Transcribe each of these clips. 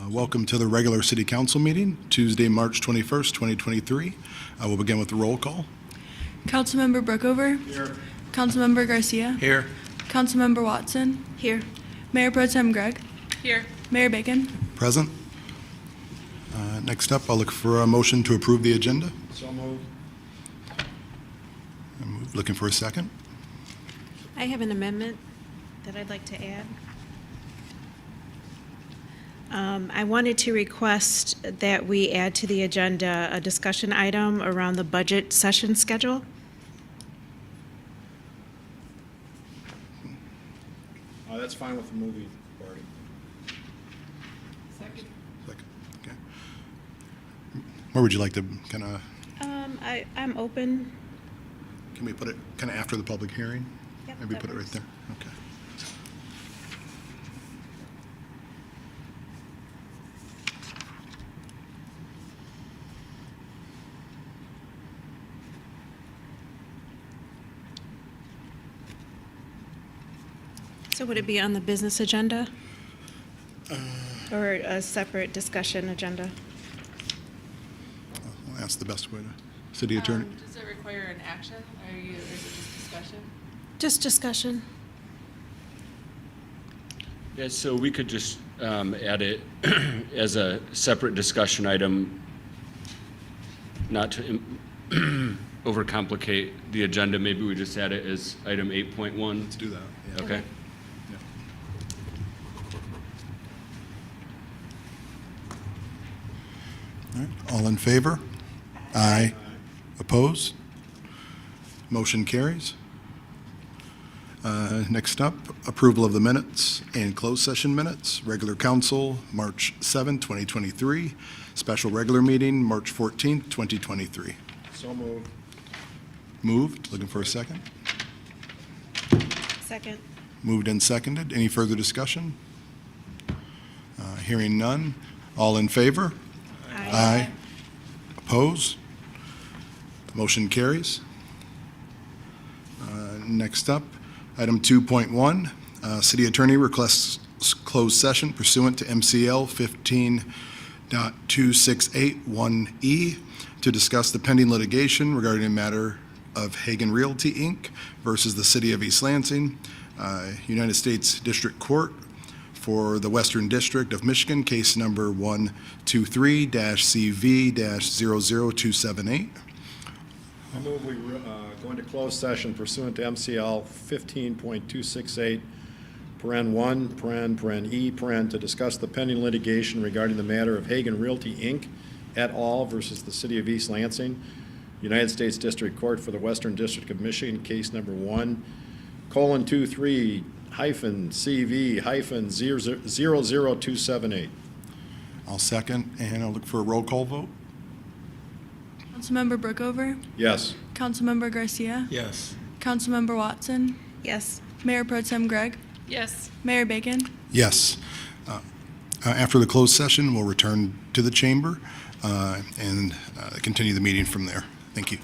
Welcome to the regular City Council meeting, Tuesday, March 21st, 2023. We'll begin with the roll call. Councilmember Brookover. Here. Councilmember Garcia. Here. Councilmember Watson. Here. Mayor Pro Tem Gregg. Here. Mayor Bacon. Present. Next up, I'll look for a motion to approve the agenda. So moved. I'm looking for a second. I have an amendment that I'd like to add. I wanted to request that we add to the agenda a discussion item around the budget session schedule. That's fine with the movie party. Second. Okay. Where would you like to kind of, I'm open. can we put it kind of after the public hearing? Yep, Maybe that put it right works. there. Okay. So would it be on the business agenda? Or a separate discussion agenda? That's the best way to, City Attorney. Does it require an action, or is it just discussion? Just discussion. Yeah, so we could just add it as a separate discussion item, not to overcomplicate the agenda. Maybe we just add it as item 8.1. Let's do that. Yeah. Okay. Yeah. All right. All in favor? Aye. Oppose? Motion carries. Next up, approval of the minutes and closed session minutes. Regular council, March 7, 2023. Special regular meeting, March 14, 2023. So moved. Moved. Looking for a second. Second. Moved and seconded. Any further discussion? Hearing none. All in favor? Aye. Oppose? Motion carries. Next up, item 2.1, City Attorney requests closed session pursuant to MCL 15.2681E to discuss the pending litigation regarding a matter of Hagen Realty, Inc. versus the City of East Lansing, United States District Court for the Western District of Michigan, case number 123-CV-00278. I move we go into closed session pursuant to MCL 15.268, paren 1, paren E, to discuss the pending litigation regarding the matter of Hagen Realty, Inc. et al. Versus the City of East Lansing, United States District Court for the Western District of Michigan, case number 1:23-CV-00278. I'll second, and I'll look for a roll call vote. Councilmember Brookover. Yes. Councilmember Garcia. Yes. Councilmember Watson. Yes. Mayor Pro Tem Gregg. Yes. Mayor Bacon. Yes. After the closed session, we'll return to the chamber and continue the meeting from there. Thank you.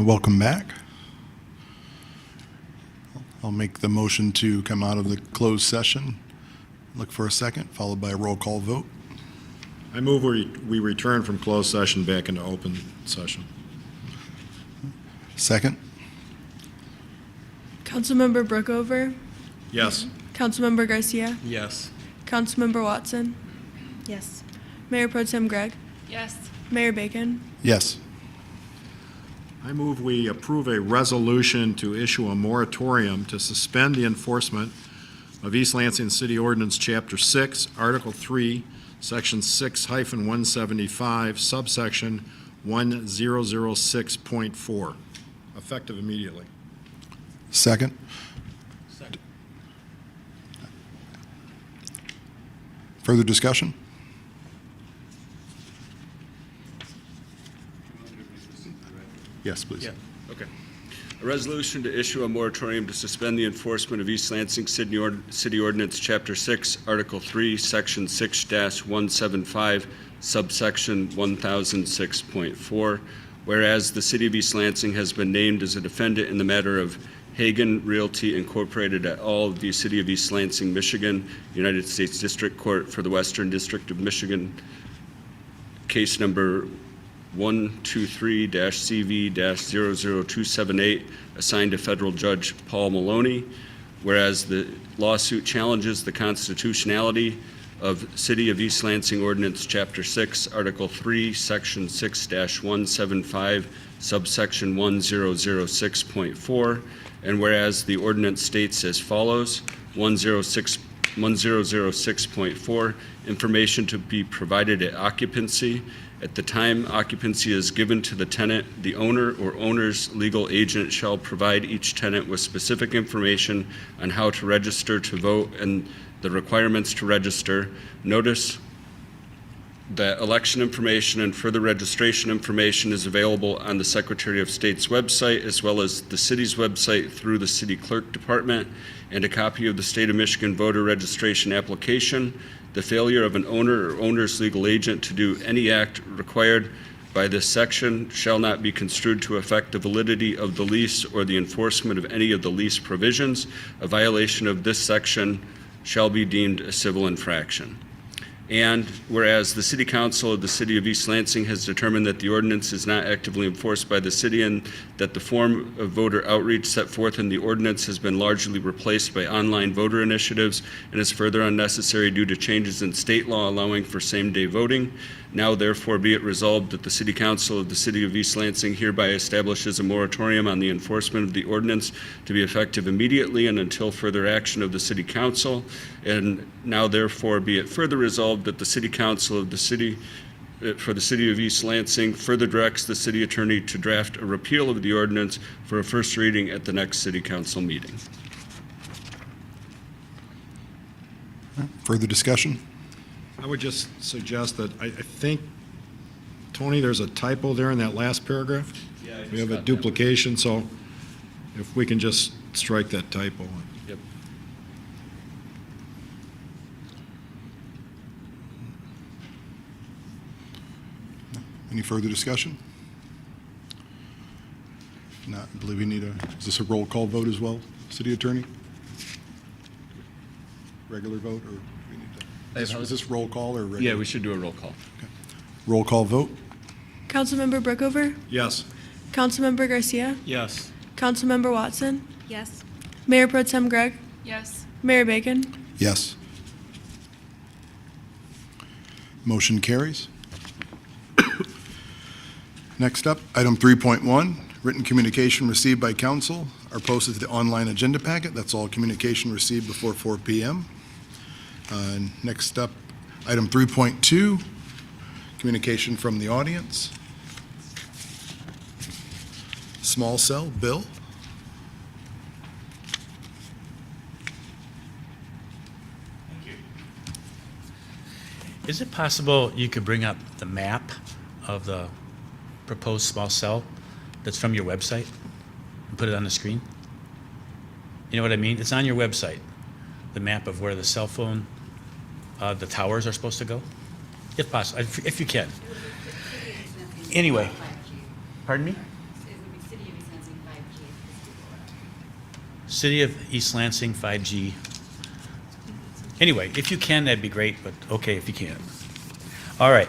Welcome back. I'll make the motion to come out of the closed session. Look for a second, followed by a roll call vote. I move we return from closed session back into open session. Second? Councilmember Brookover, Yes. Councilmember Garcia, Yes. Councilmember Watson, Yes. Mayor Pro Tem Gregg, Yes. Mayor Bacon, Yes. I move we approve a resolution to issue a moratorium to suspend the enforcement of East Lansing City Ordinance, Chapter 6, Article 3, Section 6-175, subsection 1006.4, effective immediately. Second? Further discussion? Yes, please. Yeah. Okay. A resolution to issue a moratorium to suspend the enforcement of East Lansing City Ordinance, Chapter 6, Article 3, Section 6-175, subsection 1006.4, whereas the City of East Lansing has been named as a defendant in the matter of Hagen Realty Incorporated et al., the City of East Lansing, Michigan, United States District Court for the Western District of Michigan, case number 123-CV-00278, assigned to Federal Judge Paul Maloney, whereas the lawsuit challenges the constitutionality of City of East Lansing Ordinance, Chapter 6, Article 3, Section 6-175, subsection 1006.4, and whereas the ordinance states as follows: 1006.4, information to be provided at occupancy. At the time occupancy is given to the tenant, the owner or owner's legal agent shall provide each tenant with specific information on how to register to vote and the requirements to register. Notice that election information and further registration information is available on the Secretary of State's website as well as the city's website through the City Clerk Department, and a copy of the State of Michigan voter registration application. The failure of an owner or owner's legal agent to do any act required by this section shall not be construed to affect the validity of the lease or the enforcement of any of the lease provisions. A violation of this section shall be deemed a civil infraction. And whereas the City Council of the City of East Lansing has determined that the ordinance is not actively enforced by the city and that the form of voter outreach set forth in the ordinance has been largely replaced by online voter initiatives and is further unnecessary due to changes in state law allowing for same-day voting, now therefore be it resolved that the City Council of the City of East Lansing hereby establishes a moratorium on the enforcement of the ordinance to be effective immediately and until further action of the City Council, and now therefore be it further resolved that the City Council of the City for the City of East Lansing further directs the City Attorney to draft a repeal of the ordinance for a first reading at the next City Council meeting. Further discussion? I would just suggest that I think, Tony, there's a typo there in that last paragraph. Yeah, We have a duplication, so if we can just strike that typo. Yep. Any further discussion? If not, I believe we need is this a roll call vote as well, City Attorney? Regular vote, or we need to? Is this roll call or regular? Yeah, we should do a roll call. Roll call vote? Councilmember Brookover, Yes. Councilmember Garcia, Yes. Councilmember Watson, Yes. Mayor Pro Tem Gregg, Yes. Mayor Bacon, Yes. Motion carries. Next up, item 3.1, written communication received by council are posted to the online agenda packet. That's all communication received before 4 p.m. Next up, item 3.2, communication from the audience. Small cell, Bill. Is it possible you could bring up the map of the proposed small cell that's from your website and put it on the screen? You know what I mean? It's on your website, the map of where the cell phone, the towers are supposed to go, if possible, if you can. Anyway, pardon me? It would be City of City of East Lansing 5G. Anyway, if you can, that'd be great, but okay if you can't. All right.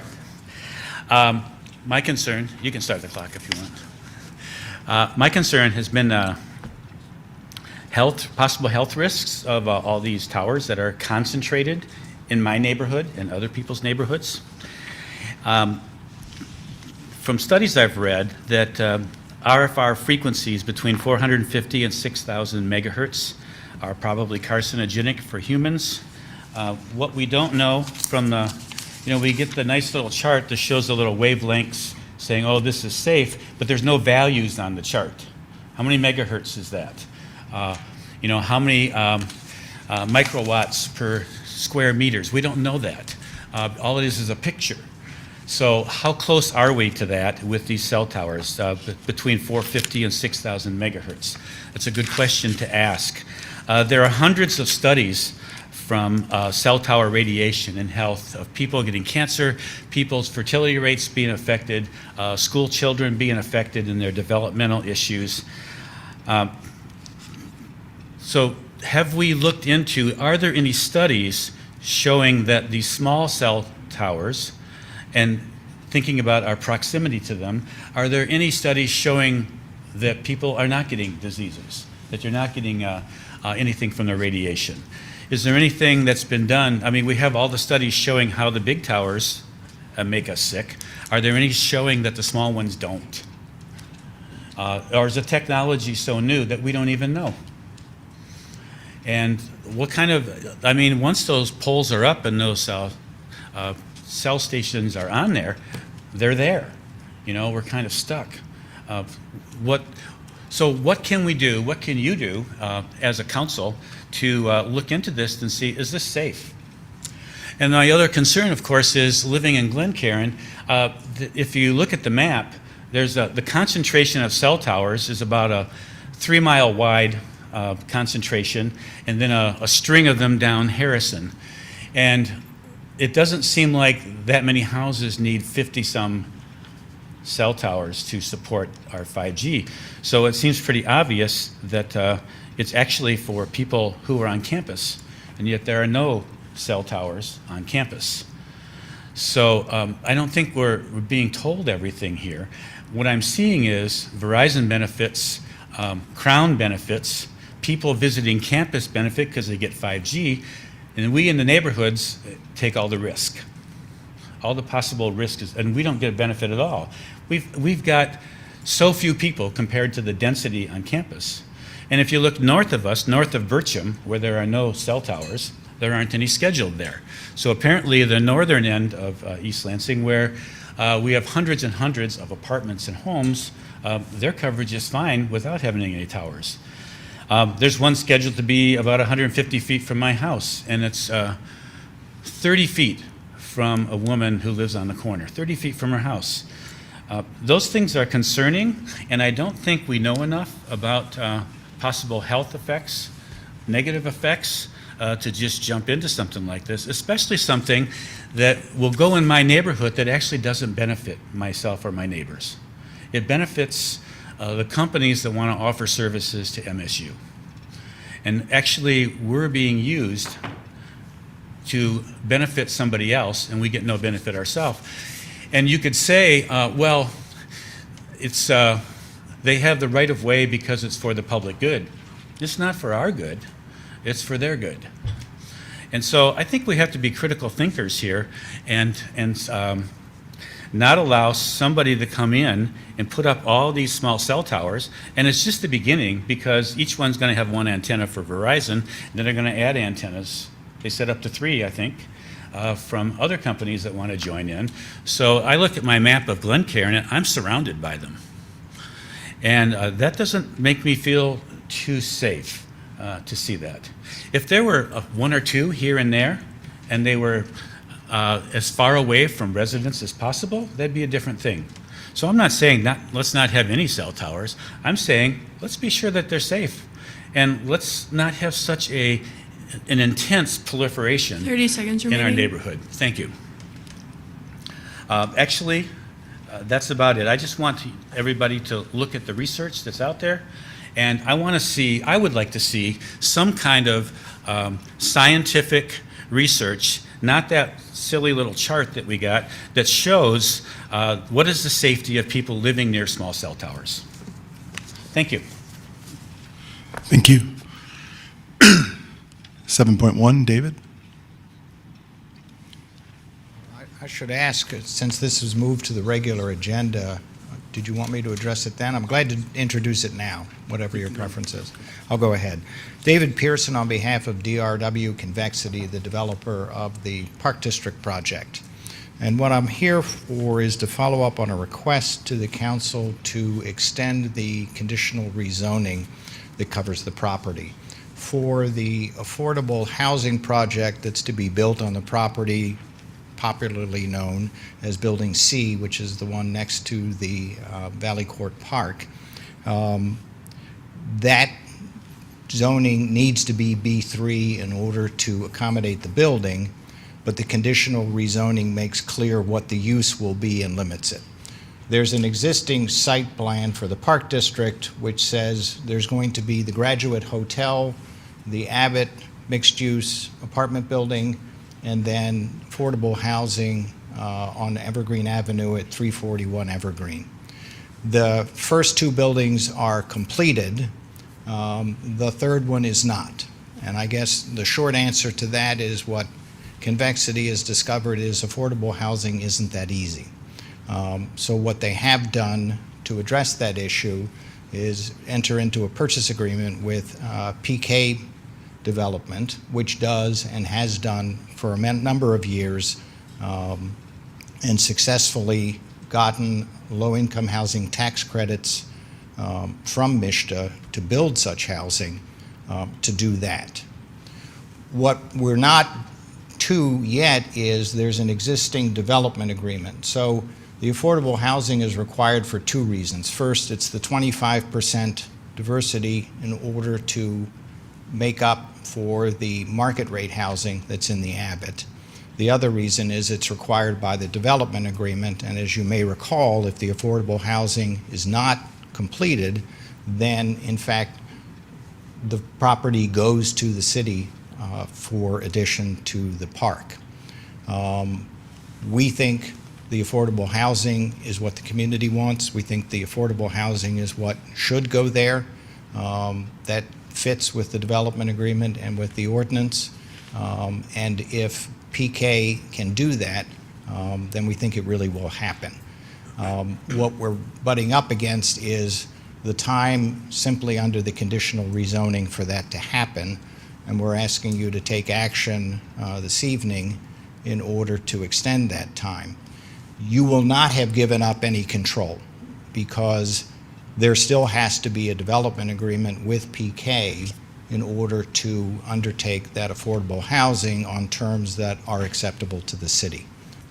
My concern, you can start the clock if you want. My concern has been possible health risks of all these towers that are concentrated in my neighborhood and other people's neighborhoods. From studies I've read that RFR frequencies between 450 and 6,000 megahertz are probably carcinogenic for humans. What we don't know from we get the nice little chart that shows the little wavelengths saying, oh, this is safe, but there's no values on the chart. How many megahertz is that? How many microwatts per square meters? We don't know that. All it is a picture. So how close are we to that with these cell towers between 450 and 6,000 megahertz? That's a good question to ask. There are hundreds of studies from cell tower radiation and health of people getting cancer, people's fertility rates being affected, school children being affected in their developmental issues. So have we looked into, are there any studies showing that these small cell towers, and thinking about our proximity to them, are there any studies showing that people are not getting diseases, that you're not getting anything from the radiation? Is there anything that's been done? I mean, we have all the studies showing how the big towers make us sick. Are there any showing that the small ones don't? Or is the technology so new that we don't even know? And what kind of, once those poles are up and those cell stations are on there, they're there. We're kind of stuck. So what can we do? What can you do as a council to look into this and see, is this safe? And my other concern, of course, is living in Glencairn. If you look at the map, there's the concentration of cell towers is about a 3-mile wide concentration, and then a string of them down Harrison. And it doesn't seem like that many houses need 50-some cell towers to support our 5G. So it seems pretty obvious that it's actually for people who are on campus, and yet there are no cell towers on campus. So I don't think we're being told everything here. What I'm seeing is Verizon benefits, Crown benefits, people visiting campus benefit because they get 5G, and we in the neighborhoods take all the risk, all the possible risks, and we don't get a benefit at all. We've got so few people compared to the density on campus. And if you look north of us, north of Bircham, where there are no cell towers, there aren't any scheduled there. So apparently the northern end of East Lansing, where we have hundreds and hundreds of apartments and homes, their coverage is fine without having any towers. There's one scheduled to be about 150 feet from my house, and it's 30 feet from a woman who lives on the corner, 30 feet from her house. Those things are concerning, and I don't think we know enough about possible health effects, negative effects, to just jump into something like this, especially something that will go in my neighborhood that actually doesn't benefit myself or my neighbors. It benefits the companies that want to offer services to MSU. And actually, we're being used to benefit somebody else, and we get no benefit ourselves. And you could say, well, it's they have the right of way because it's for the public good. It's not for our good, it's for their good. And so I think we have to be critical thinkers here and not allow somebody to come in and put up all these small cell towers. And it's just the beginning, because each one's going to have one antenna for Verizon, and then they're going to add antennas. They set up to 3, I think, from other companies that want to join in. So I look at my map of Glencairn, and I'm surrounded by them. And that doesn't make me feel too safe to see that. If there were 1 or 2 here and there, and they were as far away from residents as possible, that'd be a different thing. So I'm not saying let's not have any cell towers. I'm saying let's be sure that they're safe, and let's not have such an intense proliferation 30 seconds in remaining. our neighborhood. Thank you. Actually, that's about it. I just want everybody to look at the research that's out there And I would like to see some kind of scientific research, not that silly little chart that we got, that shows what is the safety of people living near small cell towers. Thank you. Thank you. 7.1, David? I should ask, since this was moved to the regular agenda, did you want me to address it then? I'm glad to introduce it now, whatever your preference is. I'll go ahead. David Pearson on behalf of DRW Convexity, the developer of the Park District project. And what I'm here for is to follow up on a request to the council to extend the conditional rezoning that covers the property. For the affordable housing project that's to be built on the property, popularly known as Building C, which is the one next to the Valley Court Park, that zoning needs to be B3 in order to accommodate the building, but the conditional rezoning makes clear what the use will be and limits it. There's an existing site plan for the Park District which says there's going to be the Graduate Hotel, the Abbott mixed-use apartment building, and then affordable housing on Evergreen Avenue at 341 Evergreen. The first two buildings are completed. The third one is not. And I guess the short answer to that is what Convexity has discovered is affordable housing isn't that easy. So what they have done to address that issue is enter into a purchase agreement with PK Development, which does and has done for a number of years and successfully gotten low-income housing tax credits from MISHDA to build such housing to do that. What we're not to yet is there's an existing development agreement. So the affordable housing is required for two reasons. First, it's the 25% diversity in order to make up for the market rate housing that's in the Abbott. The other reason is it's required by the development agreement, and as you may recall, if the affordable housing is not completed, then in fact the property goes to the city for addition to the park. We think the affordable housing is what the community wants. We think the affordable housing is what should go there. That fits with the development agreement and with the ordinance. And if PK can do that, then we think it really will happen. What we're butting up against is the time simply under the conditional rezoning for that to happen, and we're asking you to take action this evening in order to extend that time. You will not have given up any control because there still has to be a development agreement with PK in order to undertake that affordable housing on terms that are acceptable to the city.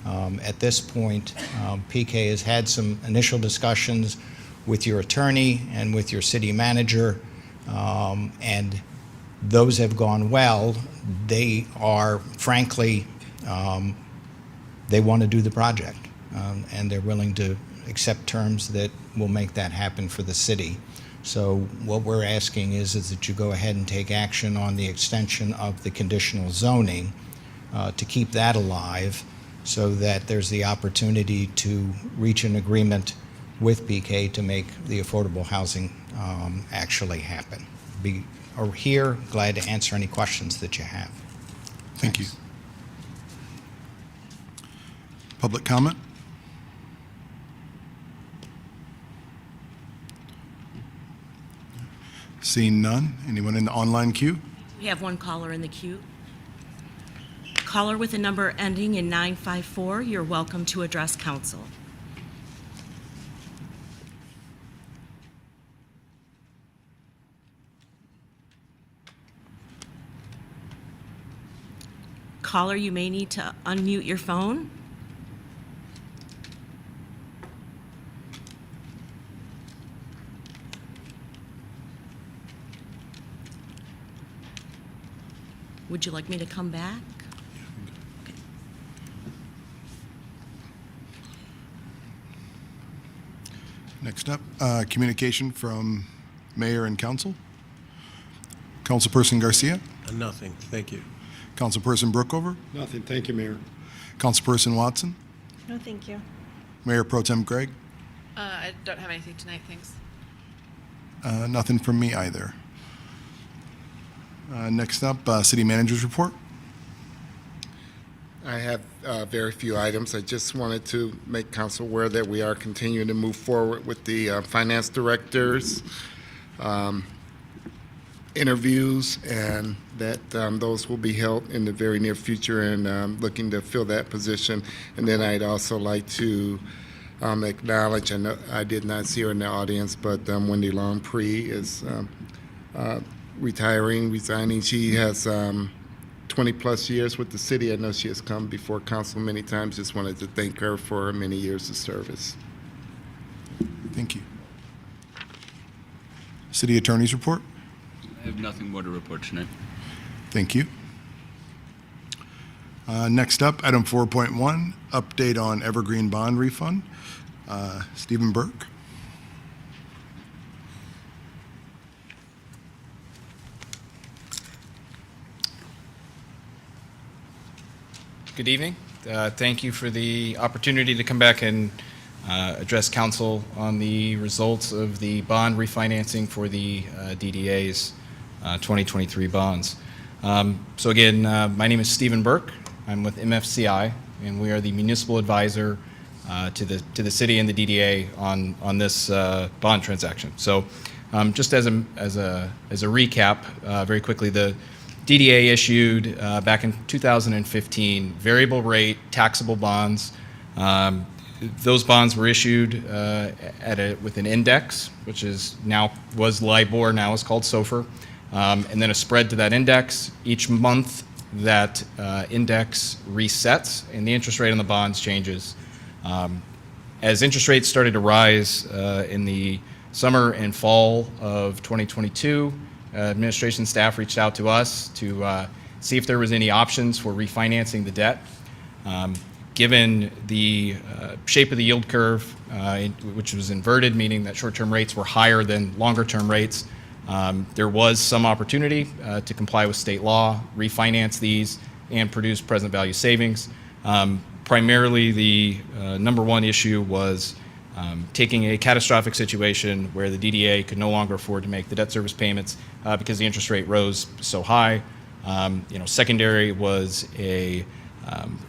At this point, PK has had some initial discussions with your attorney and with your city manager, and those have gone well. They are, frankly, they want to do the project, and they're willing to accept terms that will make that happen for the city. So what we're asking is that you go ahead and take action on the extension of the conditional zoning to keep that alive so that there's the opportunity to reach an agreement with PK to make the affordable housing actually happen. Are here, glad to answer any questions that you have. Thank you. Public comment? Seeing none. Anyone in the online queue? We have one caller in the queue. Caller with a number ending in 954, you're welcome to address council. Caller, you may need to unmute your phone. Would you like me to come back? Okay. Next up, communication from Mayor and Council. Councilperson Garcia. Nothing, thank you. Councilperson Brookover. Nothing, thank you, Mayor. Councilperson Watson. No, thank you. Mayor Pro Tem Gregg. I don't have anything tonight, thanks. Nothing from me either. Next up, City Manager's Report. I have very few items. I just wanted to make council aware that we are continuing to move forward with the finance directors interviews, and that those will be held in the very near future, and looking to fill that position. And then I'd also like to acknowledge, and I did not see her in the audience, but Wendy Longpree is resigning. She has 20 plus years with the city. I know she has come before council many times. Just wanted to thank her for her many years of service. Thank you. City Attorney's Report. I have nothing more to report tonight. Thank you. Next up, item 4.1, update on Evergreen bond refund. Stephen Burke. Good evening. Thank you for the opportunity to come back and address council on the results of the bond refinancing for the DDA's 2023 bonds. So again, my name is Stephen Burke. I'm with MFCI, and we are the municipal advisor to the city and the DDA on this bond transaction. So just as a recap, very quickly, the DDA issued back in 2015 variable rate taxable bonds. Those bonds were issued with an index, which was LIBOR, now is called SOFR, and then a spread to that index. Each month that index resets and the interest rate on the bonds changes. As interest rates started to rise in the summer and fall of 2022, administration staff reached out to us to see if there was any options for refinancing the debt. Given the shape of the yield curve, which was inverted, meaning that short-term rates were higher than longer-term rates, there was some opportunity to comply with state law, refinance these, and produce present value savings. Primarily, the number one issue was taking a catastrophic situation where the DDA could no longer afford to make the debt service payments because the interest rate rose so high. Secondary was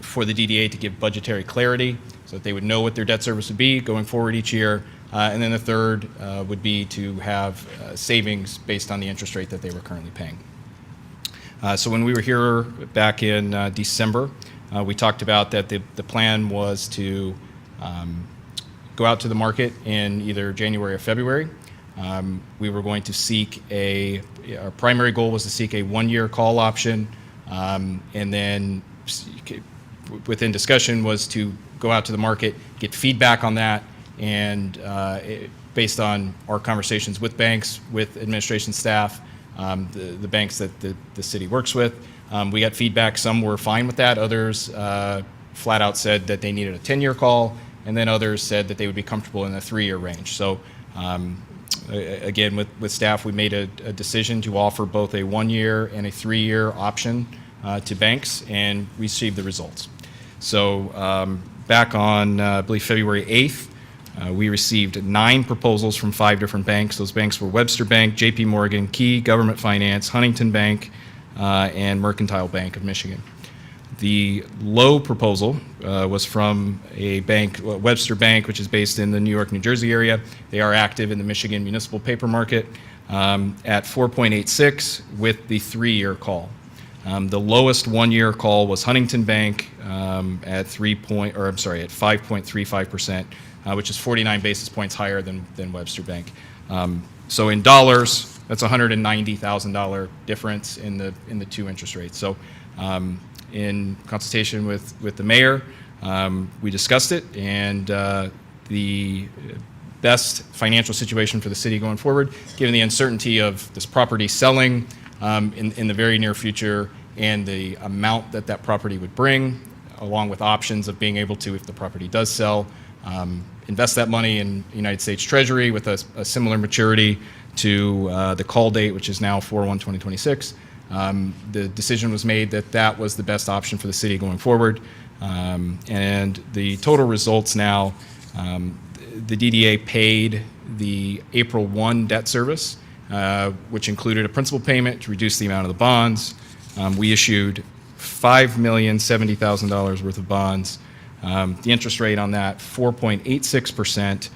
for the DDA to give budgetary clarity so that they would know what their debt service would be going forward each year. And then the third would be to have savings based on the interest rate that they were currently paying. So when we were here back in December, we talked about that the plan was to go out to the market in either January or February. We were going to seek our primary goal was to seek a one-year call option, and then within discussion was to go out to the market, get feedback on that, and based on our conversations with banks, with administration staff, the banks that the city works with, we got feedback. Some were fine with that. Others flat out said that they needed a 10-year call, and then others said that they would be comfortable in the 3-year range. So again, with staff, we made a decision to offer both a 1-year and a 3-year option to banks, and received the results. So back on, I believe, February 8th, we received 9 proposals from 5 different banks. Those banks were Webster Bank, JP Morgan, Key Government Finance, Huntington Bank, and Mercantile Bank of Michigan. The low proposal was from a bank, Webster Bank, which is based in the New York, New Jersey area. They are active in the Michigan municipal paper market at 4.86 with the 3-year call. The lowest 1-year call was Huntington Bank at 5.35%, which is 49 basis points higher than Webster Bank. So in dollars, that's $190,000 difference in the two interest rates. So in consultation with the mayor, we discussed it, and the best financial situation for the city going forward, given the uncertainty of this property selling in the very near future, and the amount that property would bring, along with options of being able to, if the property does sell, invest that money in the United States Treasury with a similar maturity to the call date, which is now 4/1/2026. The decision was made that that was the best option for the city going forward. And the total results now, the DDA paid the April 1 debt service, which included a principal payment to reduce the amount of the bonds. We issued $5,070,000 worth of bonds. The interest rate on that, 4.86%.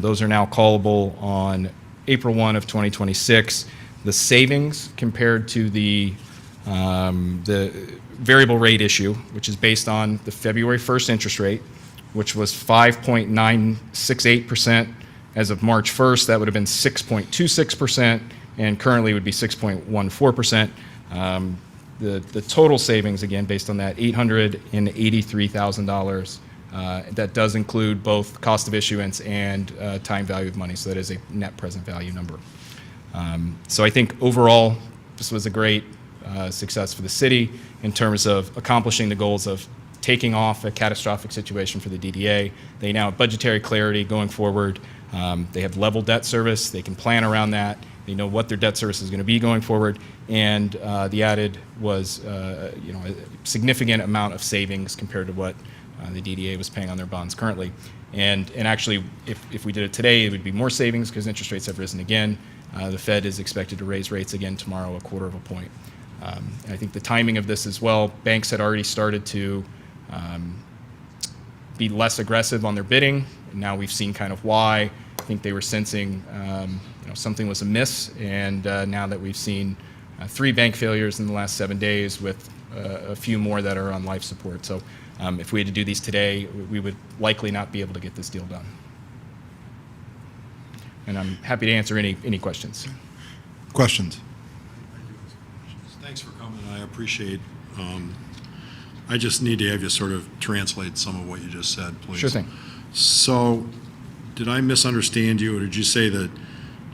Those are now callable on April 1 of 2026. The savings compared to the variable rate issue, which is based on the February 1st interest rate, which was 5.968%. As of March 1st, that would have been 6.26%, and currently would be 6.14%. The total savings, again, based on that, $883,000. That does include both cost of issuance and time value of money, so that is a net present value number. So I think overall, this was a great success for the city in terms of accomplishing the goals of taking off a catastrophic situation for the DDA. They now have budgetary clarity going forward. They have level debt service. They can plan around that. They know what their debt service is going to be going forward. And the added was a significant amount of savings compared to what the DDA was paying on their bonds currently. And actually, if we did it today, it would be more savings because interest rates have risen again. The Fed is expected to raise rates again tomorrow, 1/4 point. And I think the timing of this as well, banks had already started to be less aggressive on their bidding. And now we've seen kind of why. I think they were sensing something was amiss. And now that we've seen 3 bank failures in the last 7 days with a few more that are on life support. So if we had to do these today, we would likely not be able to get this deal done. And I'm happy to answer any questions. Questions? Thanks for coming. I appreciate. I just need to have you sort of translate some of what you just said, please. Sure thing. So, did I misunderstand you, or did you say that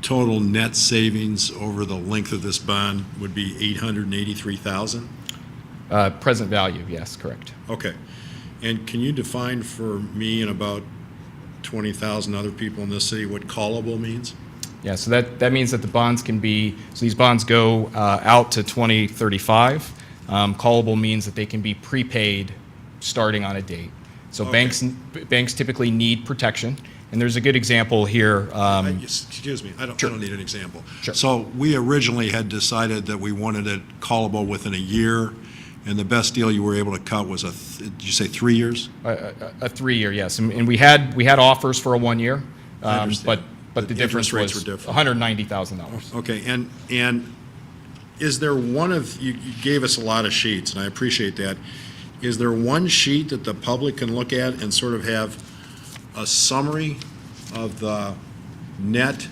total net savings over the length of this bond would be $883,000? Present value, yes, correct. Okay. And can you define for me and about 20,000 other people in this city what callable means? Yeah, so that means that the bonds can be, so these bonds go out to 2035. Callable means that they can be prepaid starting on a date. So Okay. banks typically need protection, and there's a good example here. Excuse me, I don't need an example. Sure. So we originally had decided that we wanted it callable within a year, and the best deal you were able to cut was did you say 3 years? A 3-year, yes, and we had offers for a 1 year, I understand. but the difference interest rates was were different. $190,000. Okay, and is there you gave us a lot of sheets, and I appreciate that. Is there one sheet that the public can look at and sort of have a summary of the net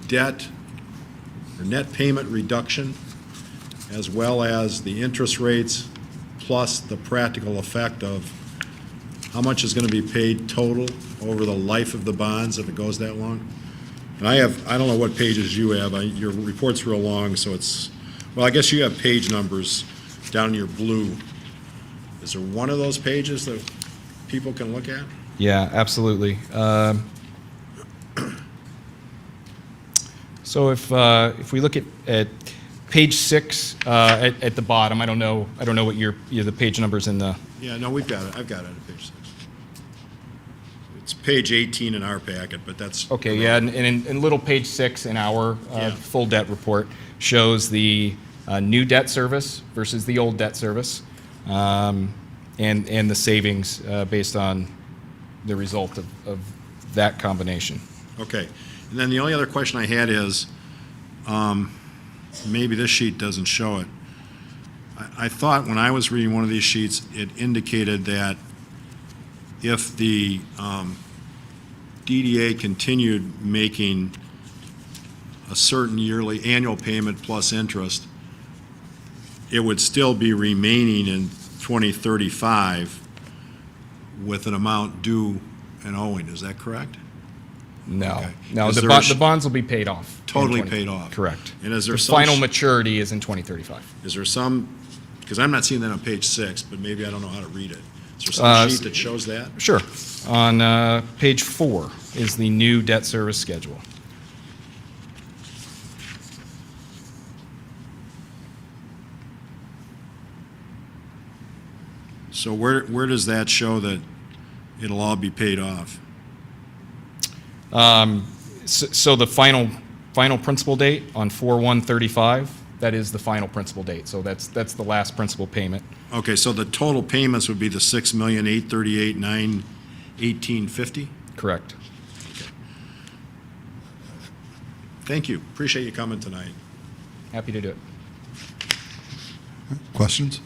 debt or net payment reduction, as well as the interest rates, plus the practical effect of how much is going to be paid total over the life of the bonds if it goes that long? And I don't know what pages you have. Your report's real long, so I guess you have page numbers down in your blue. Is there one of those pages that people can look at? Yeah, absolutely. So if we look at page 6 at the bottom, I don't know what the page numbers in the. Yeah, no, we've got it. I've got it at page 6. It's page 18 in our packet, but that's. Okay, yeah, and in little page 6 in our Yeah. full debt report shows the new debt service versus the old debt service, and the savings based on the result of that combination. Okay. And then the only other question I had is, maybe this sheet doesn't show it. I thought when I was reading one of these sheets, it indicated that if the DDA continued making a certain yearly annual payment plus interest, it would still be remaining in 2035 with an amount due and owing. Is that correct? No, Okay. no, Is the there the bonds will be paid off. in Totally paid off? Correct. And is there The some final maturity is in 2035. Is there some, because I'm not seeing that on page 6, but maybe I don't know how to read it. Is there some sheet that shows that? Sure. On page 4 is the new debt service schedule. So where does that show that it'll all be paid off? So the final principal date on 4/1/35, that is the final principal date. So that's the last principal payment. Okay, so the total payments would be the $6,838,918.50? Correct. Thank you. Appreciate you coming tonight. Happy to do it. Questions?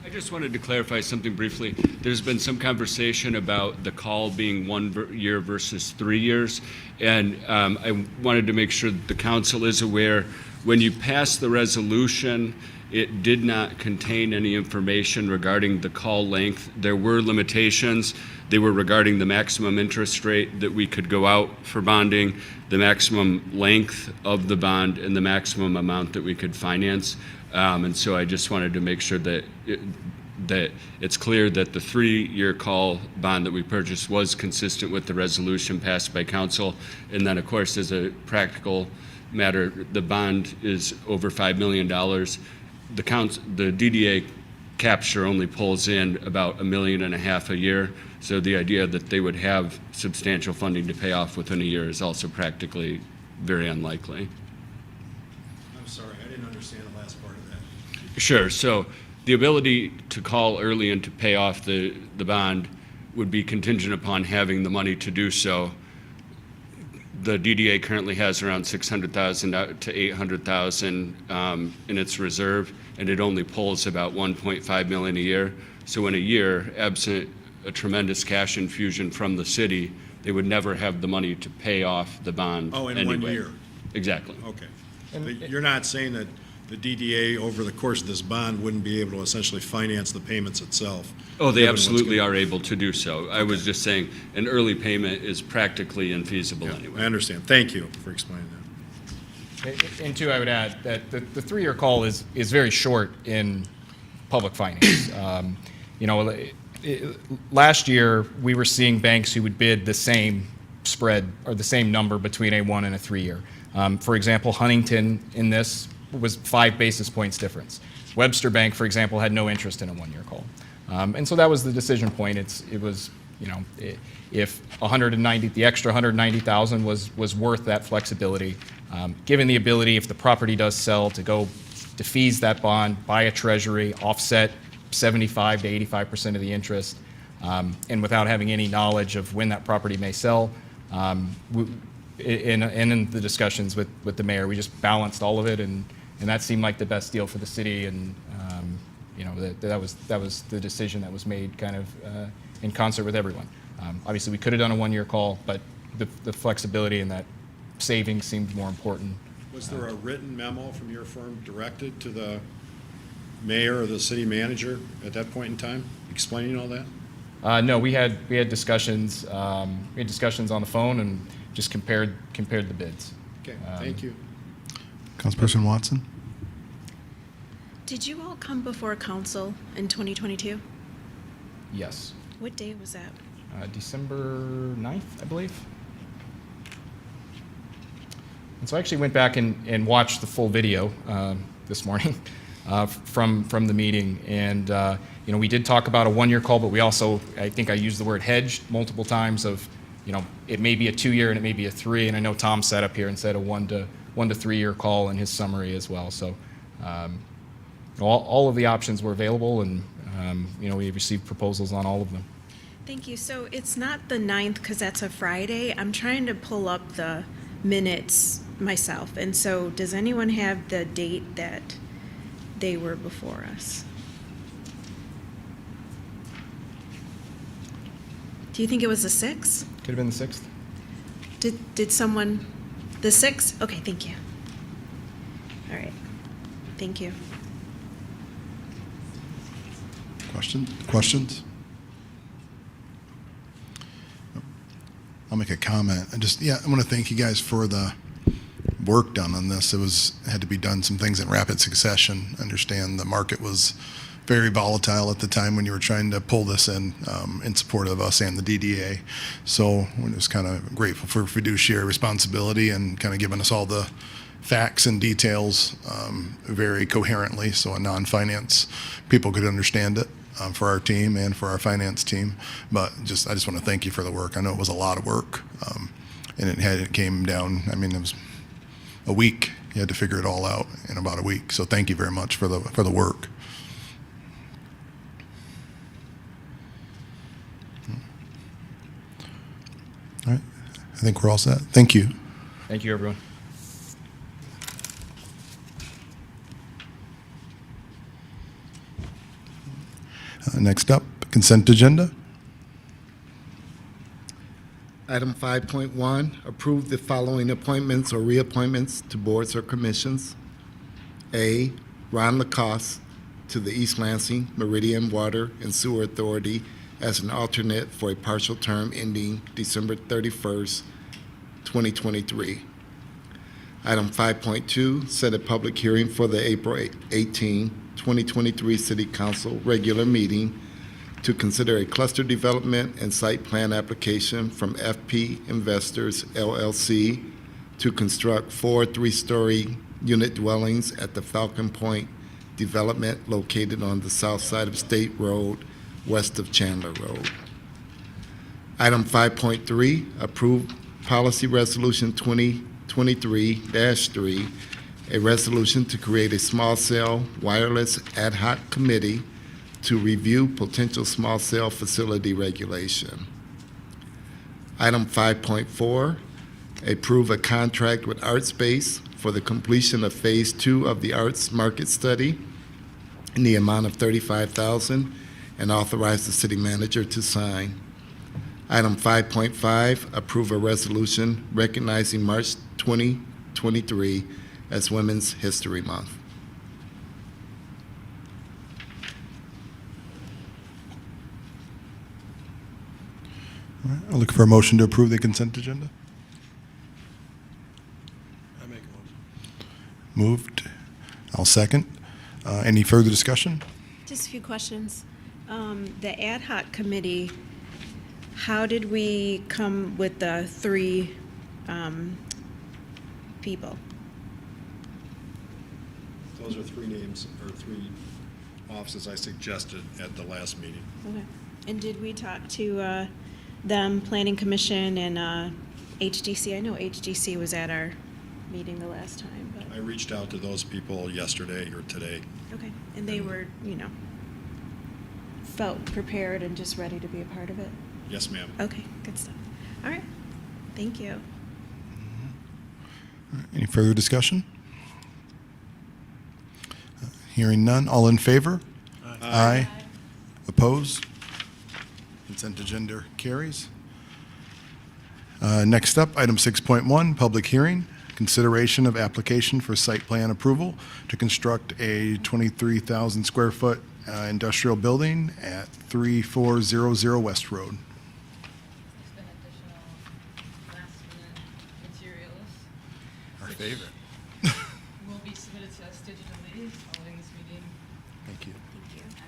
I just wanted to clarify something briefly. There's been some conversation about the call being 1 year versus 3 years, and I wanted to make sure that the council is aware, when you pass the resolution, it did not contain any information regarding the call length. There were limitations. They were regarding the maximum interest rate that we could go out for bonding, the maximum length of the bond, and the maximum amount that we could finance. And so I just wanted to make sure that it's clear that the 3-year call bond that we purchased was consistent with the resolution passed by council. And then, of course, as a practical matter, the bond is over $5 million. The DDA capture only pulls in about $1.5 million a year. So the idea that they would have substantial funding to pay off within a year is also practically very unlikely. I'm sorry, I didn't understand the last part of that. Sure. So the ability to call early and to pay off the bond would be contingent upon having the money to do so. The DDA currently has around $600,000 to $800,000 in its reserve, and it only pulls about $1.5 million a year. So in a year, absent a tremendous cash infusion from the city, they would never have the money to pay off the bond. Oh, in anyway. 1 year? Exactly. Okay. But you're not saying that the DDA, over the course of this bond, wouldn't be able to essentially finance the payments itself? Oh, they given what's absolutely going- are able to do so. I was just saying an early payment is practically infeasible Yeah, anyway. I understand. Thank you for explaining that. And two, I would add that the 3-year call is very short in public finance. Last year, we were seeing banks who would bid the same spread or the same number between a 1 and a 3-year. For example, Huntington in this was 5 basis points difference. Webster Bank, for example, had no interest in a 1-year call. And so that was the decision point. It was, if the extra 190,000 was worth that flexibility, given the ability, if the property does sell, to go defease that bond, buy a treasury, offset 75 to 85% of the interest, and without having any knowledge of when that property may sell. In the discussions with the mayor, we just balanced all of it, and that seemed like the best deal for the city, and that was the decision that was made kind of in concert with everyone. Obviously, we could have done a 1-year call, but the flexibility and that savings seemed more important. Was there a written memo from your firm directed to the mayor or the city manager at that point in time, explaining all that? No, we had discussions. We had discussions on the phone and just compared the bids. Okay, thank you. Councilperson Watson? Did you all come before council in 2022? Yes. What day was that? December 9th, I believe. And so I actually went back and watched the full video this morning from the meeting. And we did talk about a 1-year call, but we also, I think I used the word hedged multiple times of, it may be a 2-year and it may be a 3. And I know Tom sat up here and said a 1 to 3-year call in his summary as well. So all of the options were available, and we received proposals on all of them. Thank you. So it's not the 9th because that's a Friday. I'm trying to pull up the minutes myself. And so does anyone have the date that they were before us? Do you think it was the 6th? Could have been the 6th. Did someone, the 6th? Okay, thank you. All right, thank you. Questions? I'll make a comment. I want to thank you guys for the work done on this. Had to be done some things in rapid succession. Understand the market was very volatile at the time when you were trying to pull this in support of us and the DDA. So we're just kind of grateful for fiduciary responsibility and kind of giving us all the facts and details very coherently, so a non-finance people could understand it for our team and for our finance team. But I just want to thank you for the work. I know it was a lot of work, and it came down. I mean, it was a week. You had to figure it all out in about a week. So thank you very much for the work. All right, I think we're all set. Thank you. Thank you, everyone. Next up, consent agenda. Item 5.1, approve the following appointments or reappointments to boards or commissions. A, Ron Lacoste to the East Lansing Meridian Water and Sewer Authority as an alternate for a partial term ending December 31st, 2023. Item 5.2, set a public hearing for the April 18, 2023 City Council regular meeting to consider a cluster development and site plan application from FP Investors LLC to construct 4 3-story unit dwellings at the Falcon Point development located on the south side of State Road, west of Chandler Road. Item 5.3, approve policy resolution 2023-3, a resolution to create a small cell wireless ad hoc committee to review potential small cell facility regulation. Item 5.4, approve a contract with ArtSpace for the completion of Phase 2 of the Arts Market Study in the amount of $35,000 and authorize the city manager to sign. Item 5.5, approve a resolution recognizing March 2023 as Women's History Month. All right, I'll look for a motion to approve the consent agenda. I make a motion. Moved. I'll second. Any further discussion? Just a few questions. The ad hoc committee, how did we come with the 3 people? Those are 3 names, or 3 offices I suggested at the last meeting. Okay. And did we talk to them, Planning Commission and HDC? I know HDC was at our meeting the last time, but. I reached out to those people yesterday or today. Okay. And they were, felt prepared and just ready to be a part of it? Yes, ma'am. Okay, good stuff. All right. Thank you. Any further discussion? Hearing none. All in favor? Aye. Opposed? Consent agenda carries. Next up, item 6.1, public hearing. Consideration of application for site plan approval to construct a 23,000 square foot industrial building at 3400 West Road. There's been additional last-minute materials. Our favorite. Will be submitted to us digitally following this meeting. Thank you. Thank you. And then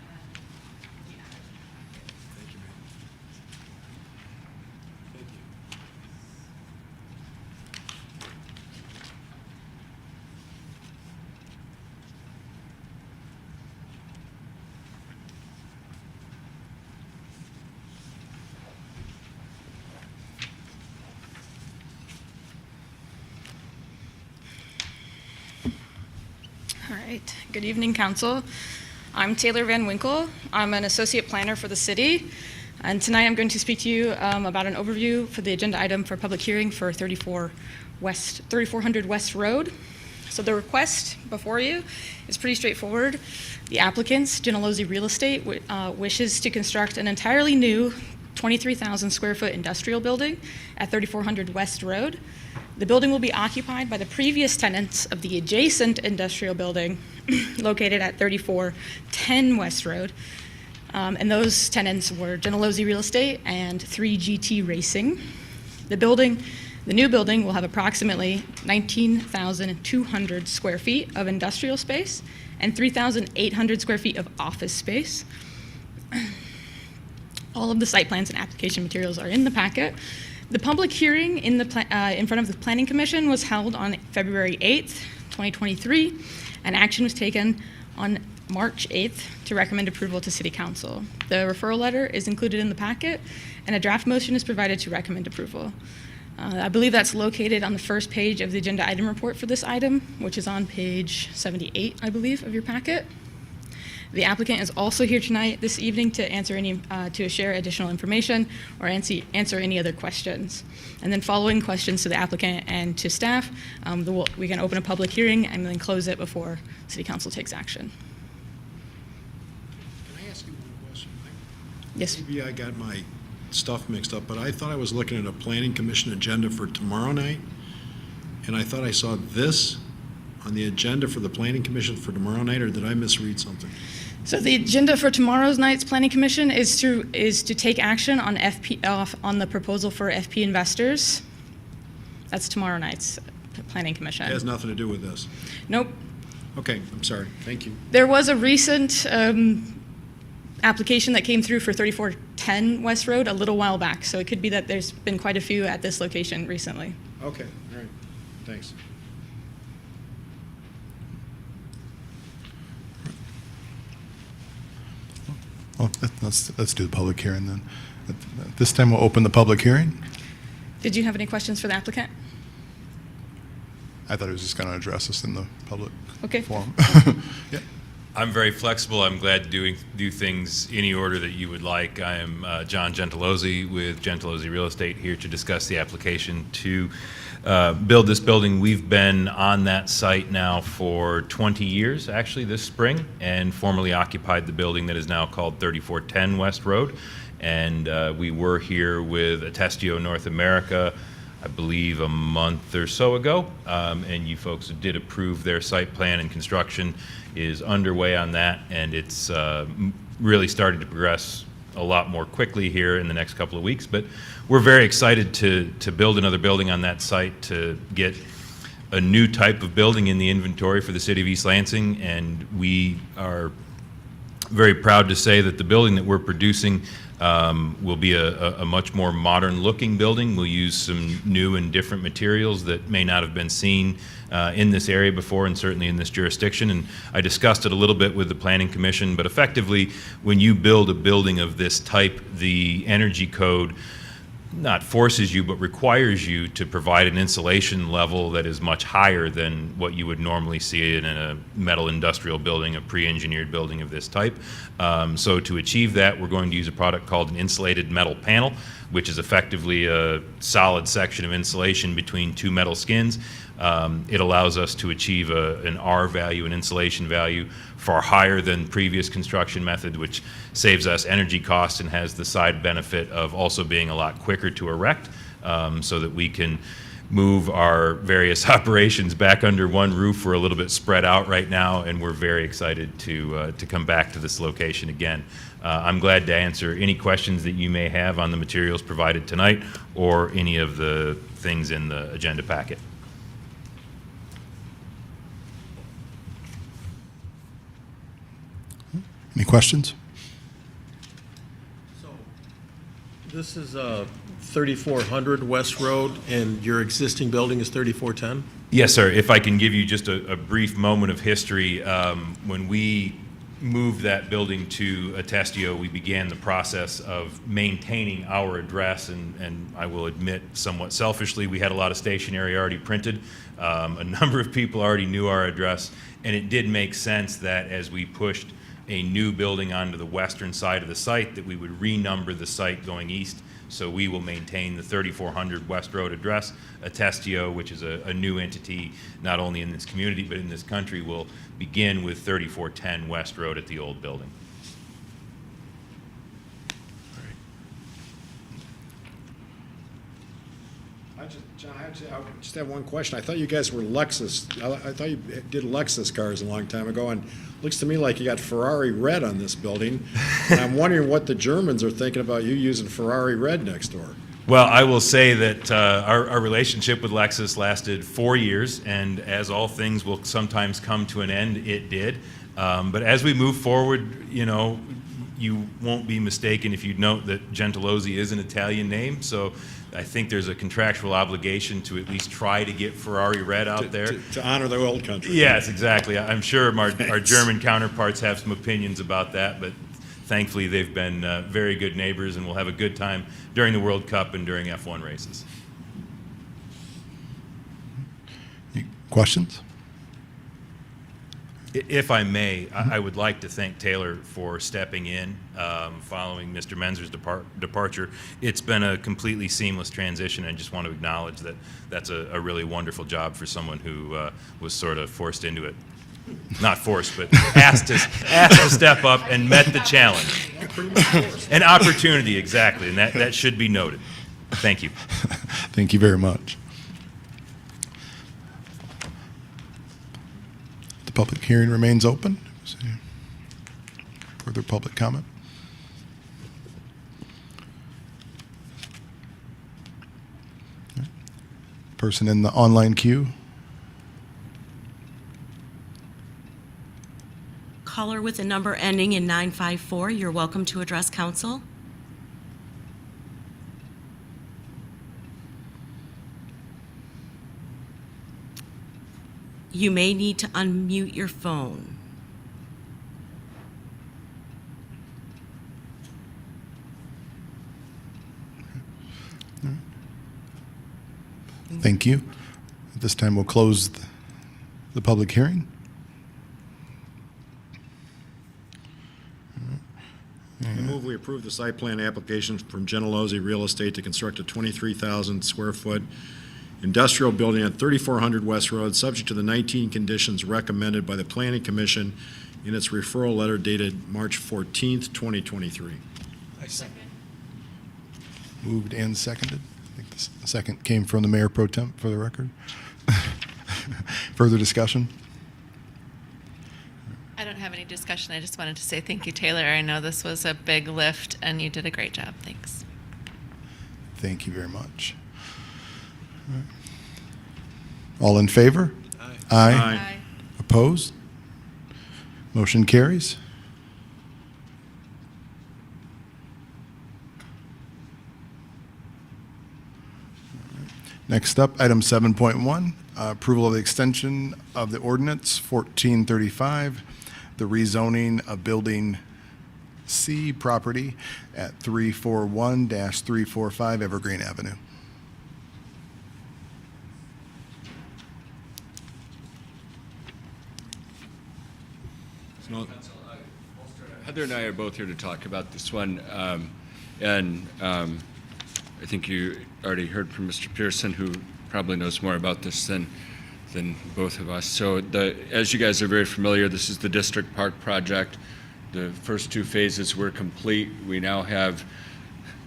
we added. Thank you, ma'am. Thank you. All right. Good evening, Council. I'm Taylor Van Winkle. I'm an associate planner for the city. And tonight I'm going to speak to you about an overview for the agenda item for public hearing for 3400 West Road. So the request before you is pretty straightforward. The applicants, Genelosi Real Estate, wishes to construct an entirely new 23,000 square foot industrial building at 3400 West Road. The building will be occupied by the previous tenants of the adjacent industrial building located at 3410 West Road. And those tenants were Genelosi Real Estate and 3GT Racing. The new building will have approximately 19,200 square feet of industrial space and 3,800 square feet of office space. All of the site plans and application materials are in the packet. The public hearing in front of the Planning Commission was held on February 8th, 2023, and action was taken on March 8th to recommend approval to City Council. The referral letter is included in the packet, and a draft motion is provided to recommend approval. I believe that's located on the first page of the agenda item report for this item, which is on page 78, I believe, of your packet. The applicant is also here tonight, this evening, to share additional information or answer any other questions. And then following questions to the applicant and to staff, we can open a public hearing and then close it before City Council takes action. Can I ask you one question? Yes. Maybe I got my stuff mixed up, but I thought I was looking at a planning commission agenda for tomorrow night, and I thought I saw this on the agenda for the planning commission for tomorrow night, or did I misread something? So the agenda for tomorrow's night's planning commission is to take action on on the proposal for FP investors. That's tomorrow night's planning commission. It has nothing to do with this. Nope. Okay, I'm sorry. Thank you. There was a recent application that came through for 3410 West Road a little while back, so it could be that there's been quite a few at this location recently. Okay, all right. Thanks. Well, let's do the public hearing then. At this time, we'll open the public hearing. Did you have any questions for the applicant? I thought he was just going to address us in the public Okay. forum. Yeah. I'm very flexible. I'm glad to do things any order that you would like. I am John Gentilozzi with Gentilozzi Real Estate, here to discuss the application to build this building. We've been on that site now for 20 years, actually, this spring, and formerly occupied the building that is now called 3410 West Road. And we were here with Attestio North America, I believe a month or so ago, and you folks did approve their site plan, and construction is underway on that, and it's really starting to progress a lot more quickly here in the next couple of weeks. But we're very excited to build another building on that site, to get a new type of building in the inventory for the city of East Lansing, and we are very proud to say that the building that we're producing will be a much more modern looking building. We'll use some new and different materials that may not have been seen in this area before, and certainly in this jurisdiction. And I discussed it a little bit with the Planning Commission, but effectively, when you build a building of this type, the energy code not forces you, but requires you to provide an insulation level that is much higher than what you would normally see in a metal industrial building, a pre-engineered building of this type. So to achieve that, we're going to use a product called an insulated metal panel, which is effectively a solid section of insulation between two metal skins. It allows us to achieve an R value, an insulation value, far higher than previous construction method, which saves us energy costs and has the side benefit of also being a lot quicker to erect, so that we can move our various operations back under one roof. We're a little bit spread out right now, and we're very excited to come back to this location again. I'm glad to answer any questions that you may have on the materials provided tonight, or any of the things in the agenda packet. Any questions? So, this is 3400 West Road, and your existing building is 3410? Yes, sir. If I can give you just a brief moment of history, when we moved that building to Attestio, we began the process of maintaining our address, and I will admit, somewhat selfishly, we had a lot of stationery already printed. A number of people already knew our address, and it did make sense that as we pushed a new building onto the western side of the site, that we would renumber the site going east. So we will maintain the 3400 West Road address. Attestio, which is a new entity not only in this community but in this country, will begin with 3410 West Road at the old building. John, I just have one question. I thought you guys were Lexus. I thought you did Lexus cars a long time ago, and looks to me like you got Ferrari red on this building. And I'm wondering what the Germans are thinking about you using Ferrari red next door. Well, I will say that our relationship with Lexus lasted 4 years, and as all things will sometimes come to an end, it did. But as we move forward, you you won't be mistaken if you note that Gentilozzi is an Italian name, so I think there's a contractual obligation to at least try to get Ferrari Red out there. To honor the old country. Yes, exactly. I'm sure our German counterparts have some opinions about that, but thankfully they've been very good neighbors, and we'll have a good time during the World Cup and during F1 races. Questions? If I may, I would like to thank Taylor for stepping in following Mr. Menzer's departure. It's been a completely seamless transition, and I just want to acknowledge that that's a really wonderful job for someone who was sort of forced into it. Not forced, but asked to step up and met the challenge. An opportunity, exactly, and that should be noted. Thank you. Thank you very much. The public hearing remains open. Is there further public comment? Person in the online queue. Caller with a number ending in 954, you're welcome to address council. You may need to unmute your phone. Thank you. At this time, we'll close the public hearing. I move we approve the site plan application from Gentilozzi Real Estate to construct a 23,000 square foot industrial building at 3400 West Road, subject to the 19 conditions recommended by the Planning Commission in its referral letter dated March 14th, 2023. Moved and seconded. I think the second came from the Mayor Pro Tem, for the record. Further discussion? I don't have any discussion. I just wanted to say thank you, Taylor. I know this was a big lift, and you did a great job. Thanks. Thank you very much. All in favor? Aye. Aye. Opposed? Motion carries. Next up, item 7.1, approval of the extension of the ordinance 1435, the rezoning of Building C property at 341-345 Evergreen Avenue. Heather and I are both here to talk about this one, and I think you already heard from Mr. Pearson, who probably knows more about this than both of us. So as you guys are very familiar, this is the District Park project. The first two phases were complete. We now have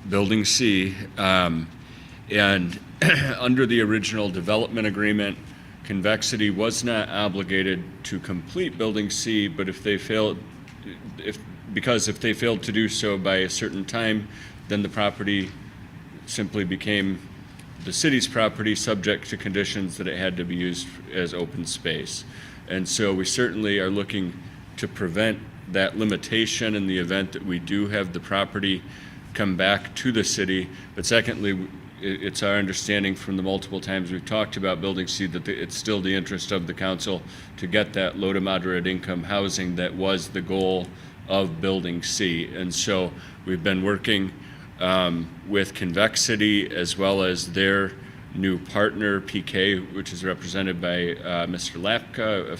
Building C, and under the original development agreement, Convexity was not obligated to complete Building C, but if they failed to do so by a certain time, then the property simply became the city's property, subject to conditions that it had to be used as open space. And so we certainly are looking to prevent that limitation in the event that we do have the property come back to the city. But secondly, it's our understanding from the multiple times we've talked about Building C that it's still the interest of the council to get that low to moderate income housing that was the goal of Building C. And so we've been working with Convexity as well as their new partner, PK, which is represented by Mr. Lapka,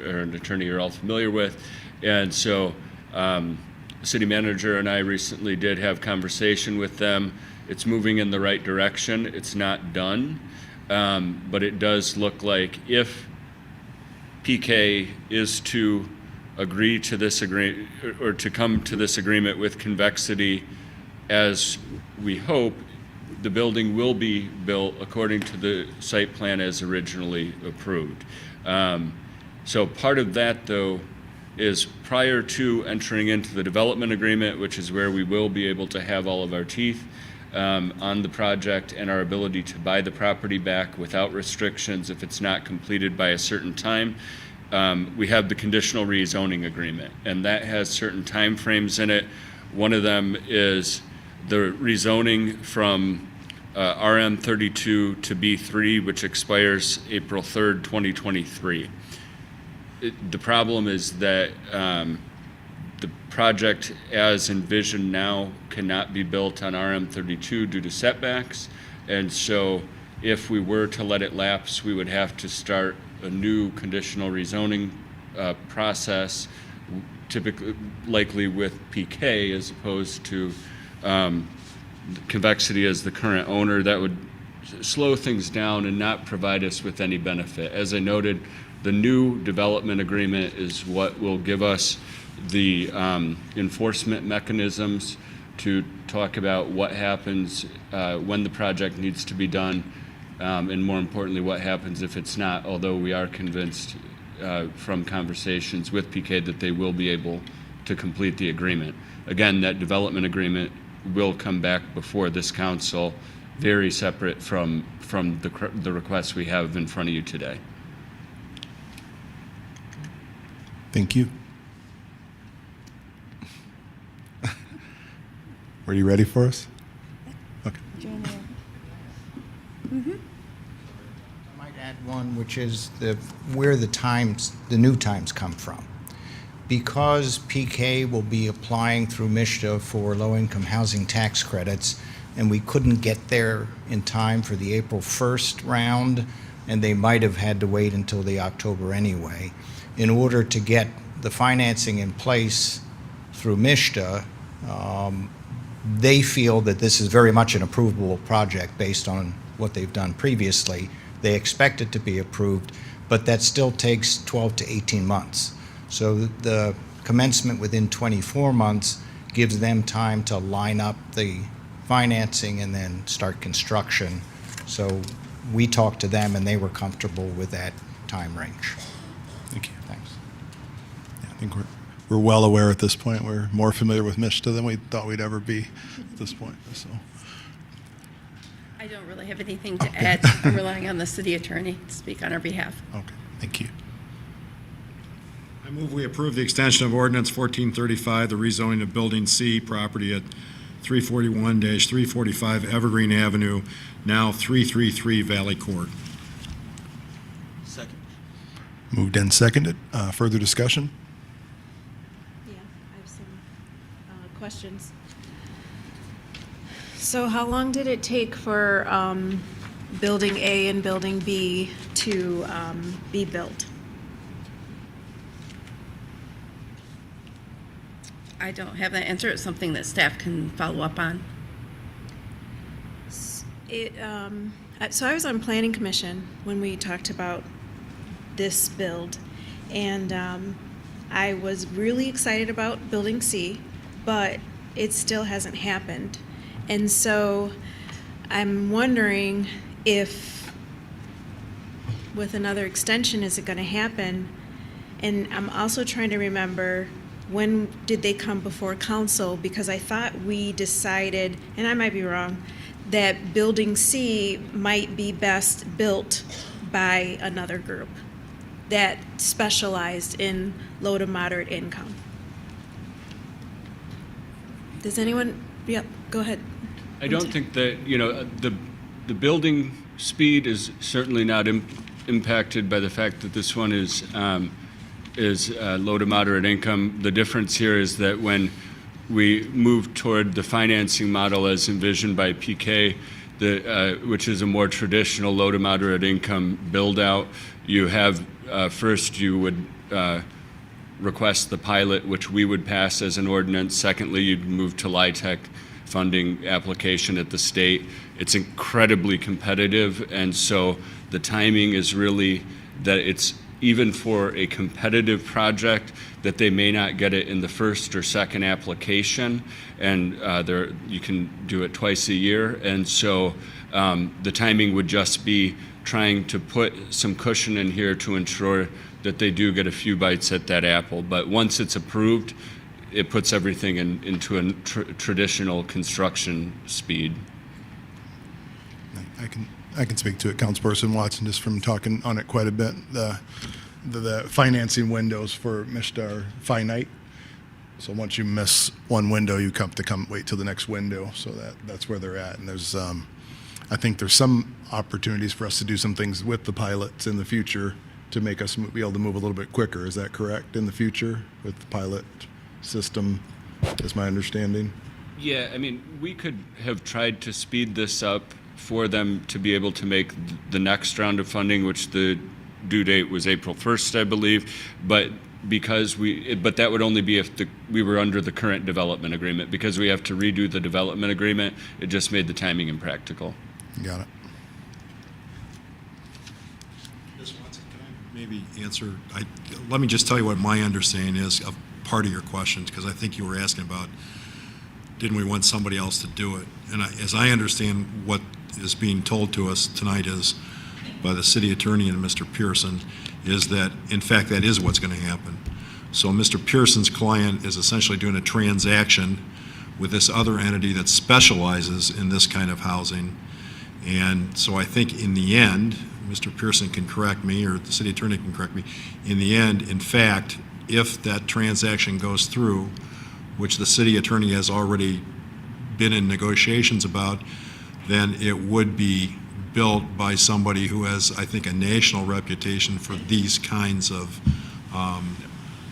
an attorney you're all familiar with. And so the city manager and I recently did have conversation with them. It's moving in the right direction. It's not done, but it does look like if PK is to agree to this or to come to this agreement with Convexity, as we hope, the building will be built according to the site plan as originally approved. So part of that, though, is prior to entering into the development agreement, which is where we will be able to have all of our teeth on the project and our ability to buy the property back without restrictions if it's not completed by a certain time. we have the conditional rezoning agreement, and that has certain timeframes in it. One of them is the rezoning from RM 32 to B3, which expires April 3rd, 2023. The problem is that the project as envisioned now cannot be built on RM 32 due to setbacks, and so if we were to let it lapse, we would have to start a new conditional rezoning process, typically likely with PK as opposed to Convexity as the current owner. That would slow things down and not provide us with any benefit. As I noted, the new development agreement is what will give us the enforcement mechanisms to talk about what happens when the project needs to be done, and more importantly, what happens if it's not, although we are convinced from conversations with PK that they will be able to complete the agreement. Again, that development agreement will come back before this council, very separate from the requests we have in front of you today. Thank you. Were you ready for us? Okay. I might add one, which is where the new times come from. Because PK will be applying through MSHDA for low-income housing tax credits, and we couldn't get there in time for the April 1st round, and they might have had to wait until the October anyway. In order to get the financing in place through MSHDA, they feel that this is very much an approvable project based on what they've done previously. They expect it to be approved, but that still takes 12 to 18 months. So the commencement within 24 months gives them time to line up the financing and then start construction. So we talked to them and they were comfortable with that time range. Thank you. Thanks. Yeah, I think we're well aware at this point. We're more familiar with MSHDA than we thought we'd ever be at this point. So. I don't really have anything to add. I'm relying on the city attorney to speak on our behalf. Okay, thank you. I move we approve the extension of Ordinance 1435, the rezoning of Building C property at 341-345 Evergreen Avenue, now 333 Valley Court. Second. Moved and seconded. Further discussion? Yeah, I have some questions. So how long did it take for Building A and Building B to be built? I don't have that answer. It's something that staff can follow up on. So I was on Planning Commission when we talked about this build, and I was really excited about Building C, but it still hasn't happened. And so I'm wondering if with another extension, is it going to happen? And I'm also trying to remember, when did they come before council? Because I thought we decided, and I might be wrong, that Building C might be best built by another group that specialized in low to moderate income. Does anyone, yep, go ahead. I don't think that, the building speed is certainly not impacted by the fact that this one is low to moderate income. The difference here is that when we move toward the financing model as envisioned by PK, which is a more traditional low to moderate income build out, you have first you would request the pilot, which we would pass as an ordinance. Secondly, you'd move to LIHTC funding application at the state. It's incredibly competitive, and so the timing is really that it's even for a competitive project that they may not get it in the first or second application, and you can do it twice a year. And so the timing would just be trying to put some cushion in here to ensure that they do get a few bites at that apple. But once it's approved, it puts everything into a traditional construction speed. I can speak to it, Councilperson Watson, just from talking on it quite a bit. the financing windows for MIST are finite. So once you miss one window, you have to wait till the next window. So that's where they're at. And there's, I think there's some opportunities for us to do some things with the pilots in the future to make us be able to move a little bit quicker. Is that correct in the future with the pilot system, is my understanding? Yeah, I mean, we could have tried to speed this up for them to be able to make the next round of funding, which the due date was April 1st, I believe, but that would only be if we were under the current development agreement. Because we have to redo the development agreement, it just made the timing impractical. Got it. Ms. Watson, can I maybe answer? Let me just tell you what my understanding is of part of your questions, because I think you were asking about, didn't we want somebody else to do it? And as I understand what is being told to us tonight is by the city attorney and Mr. Pearson, is that, in fact, that is what's going to happen. So Mr. Pearson's client is essentially doing a transaction with this other entity that specializes in this kind of housing. And so I think in the end, Mr. Pearson can correct me, or the city attorney can correct me, in the end, in fact, if that transaction goes through, which the city attorney has already been in negotiations about, then it would be built by somebody who has, I think, a national reputation for these kinds of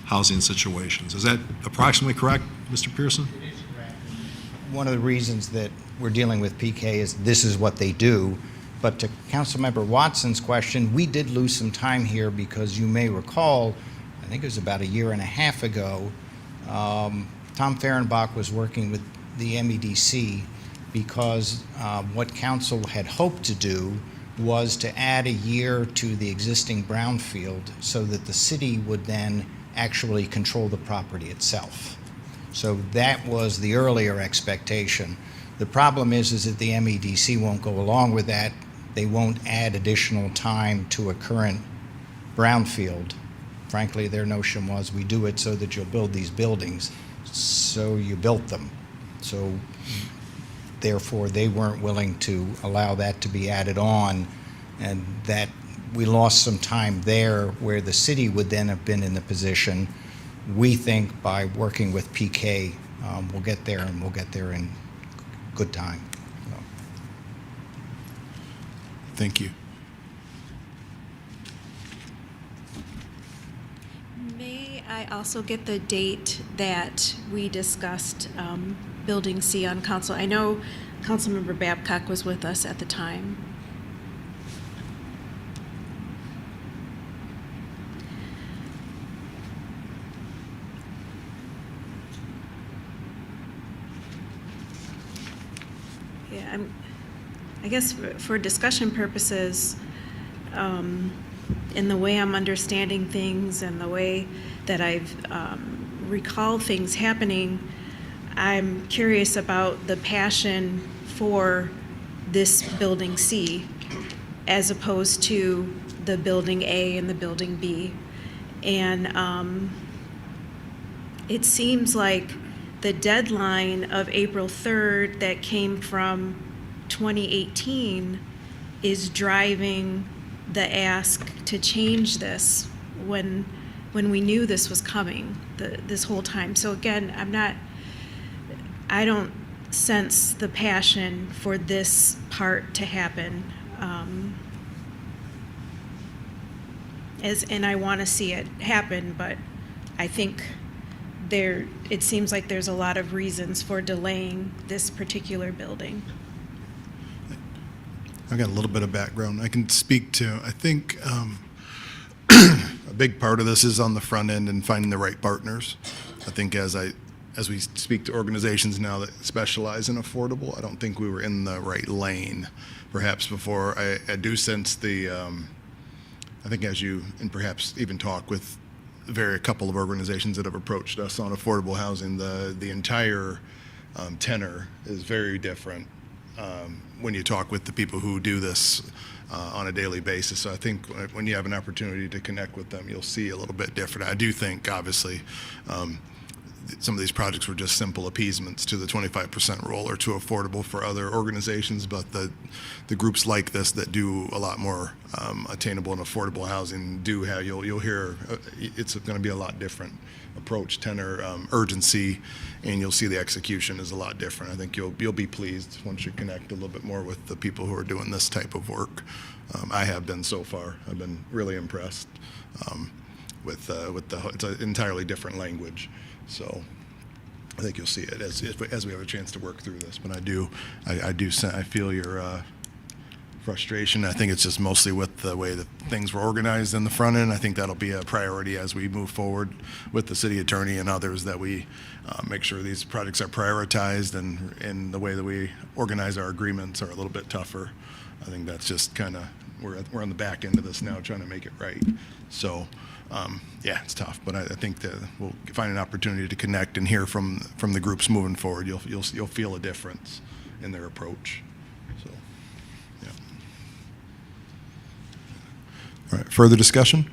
housing situations. Is that approximately correct, Mr. Pearson? It is correct. One of the reasons that we're dealing with PK is this is what they do. But to Councilmember Watson's question, we did lose some time here because you may recall, I think it was about a year and a half ago, Tom Fehrenbach was working with the MEDC because what council had hoped to do was to add a year to the existing brownfield so that the city would then actually control the property itself. So that was the earlier expectation. The problem is that the MEDC won't go along with that. They won't add additional time to a current brownfield. Frankly, their notion was we do it so that you'll build these buildings. So you built them. So therefore, they weren't willing to allow that to be added on, and that we lost some time there where the city would then have been in the position. We think by working with PK, we'll get there, and we'll get there in good time. So. Thank you. May I also get the date that we discussed Building C on council? I know Councilmember Babcock was with us at the time. Yeah, I guess for discussion purposes, in the way I'm understanding things and the way that I've recalled things happening, I'm curious about the passion for this Building C as opposed to the Building A and the Building B. And it seems like the deadline of April 3rd that came from 2018 is driving the ask to change this when we knew this was coming this whole time. So again, I don't sense the passion for this part to happen. And I want to see it happen, but I think it seems like there's a lot of reasons for delaying this particular building. I've got a little bit of background I can speak to. I think a big part of this is on the front end and finding the right partners. I think as we speak to organizations now that specialize in affordable, I don't think we were in the right lane perhaps before. I do sense I think as you, and perhaps even talk with a couple of organizations that have approached us on affordable housing, the entire tenor is very different when you talk with the people who do this on a daily basis. So I think when you have an opportunity to connect with them, you'll see a little bit different. I do think, obviously, some of these projects were just simple appeasements to the 25% rule or too affordable for other organizations, but the groups like this that do a lot more attainable and affordable housing do have, you'll hear, it's going to be a lot different approach, tenor, urgency, and you'll see the execution is a lot different. I think you'll be pleased once you connect a little bit more with the people who are doing this type of work. I have been so far. I've been really impressed with it's an entirely different language. So I think you'll see it as we have a chance to work through this. But I feel your frustration. I think it's just mostly with the way that things were organized in the front end. I think that'll be a priority as we move forward with the city attorney and others, that we make sure these projects are prioritized, and the way that we organize our agreements are a little bit tougher. I think that's just kind of, we're on the back end of this now trying to make it right. So yeah, it's tough, but I think that we'll find an opportunity to connect and hear from the groups moving forward. You'll feel a difference in their approach. So, yeah. All right, further discussion?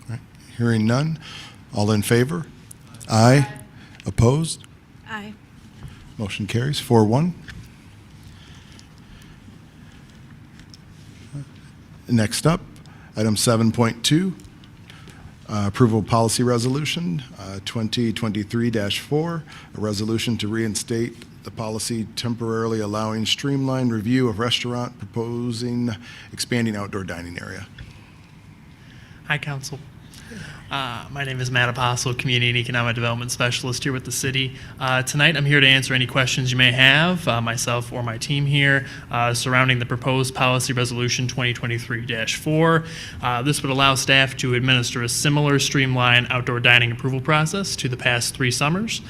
All right, hearing none. All in favor? Aye. Opposed? Aye. Motion carries 4-1. Next up, item 7.2, approval of policy resolution 2023-4, a resolution to reinstate the policy temporarily allowing streamlined review of restaurant, proposing expanding outdoor dining area. Hi, Council. My name is Matt Apostle, Community and Economic Development Specialist here with the city. Tonight, I'm here to answer any questions you may have, myself or my team here, surrounding the proposed policy resolution 2023-4. This would allow staff to administer a similar streamlined outdoor dining approval process to the past 3 summers.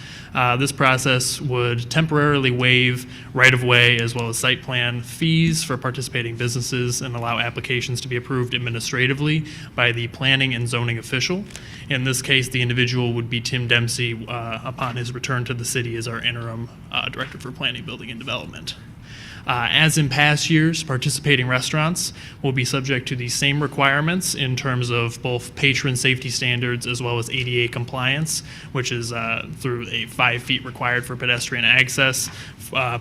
This process would temporarily waive right-of-way as well as site plan fees for participating businesses and allow applications to be approved administratively by the planning and zoning official. In this case, the individual would be Tim Dempsey upon his return to the city as our interim Director for Planning, Building, and Development. As in past years, participating restaurants will be subject to the same requirements in terms of both patron safety standards as well as ADA compliance, which is through a 5 feet required for pedestrian access.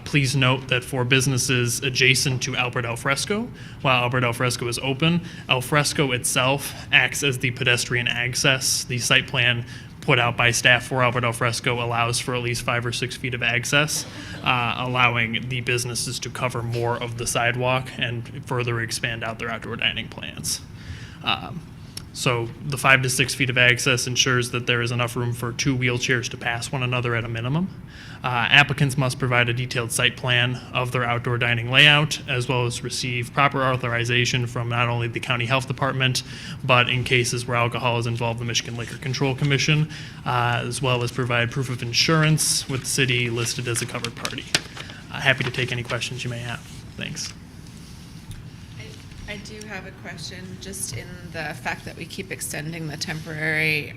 Please note that for businesses adjacent to Albert Al Fresco, while Albert Al Fresco is open, Al Fresco itself acts as the pedestrian access. The site plan put out by staff for Albert Al Fresco allows for at least 5 or 6 feet of access, allowing the businesses to cover more of the sidewalk and further expand out their outdoor dining plans. So the 5 to 6 feet of access ensures that there is enough room for 2 wheelchairs to pass one another at a minimum. Applicants must provide a detailed site plan of their outdoor dining layout, as well as receive proper authorization from not only the County Health Department, but in cases where alcohol is involved, the Michigan Liquor Control Commission, as well as provide proof of insurance with the city listed as a covered party. Happy to take any questions you may have. Thanks. I do have a question, just in the fact that we keep extending the temporary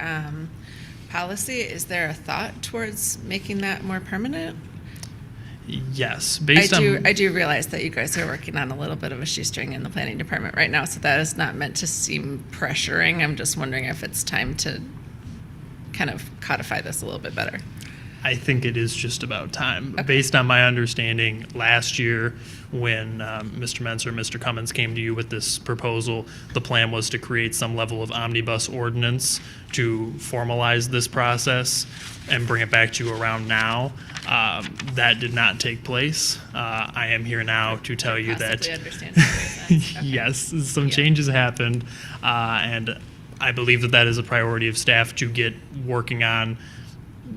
policy. Is there a thought towards making that more permanent? Yes. I do realize that you guys are working on a little bit of a shoestring in the planning department right now, so that is not meant to seem pressuring. I'm just wondering if it's time to kind of codify this a little bit better. I think it is just about time. Okay. Based on my understanding, last year when Mr. Menser and Mr. Cummins came to you with this proposal, the plan was to create some level of omnibus ordinance to formalize this process and bring it back to you around now. That did not take place. I am here now to tell you that Possibly understand how it is. Okay. yes, some changes happened, and I believe that that is a priority of staff to get working on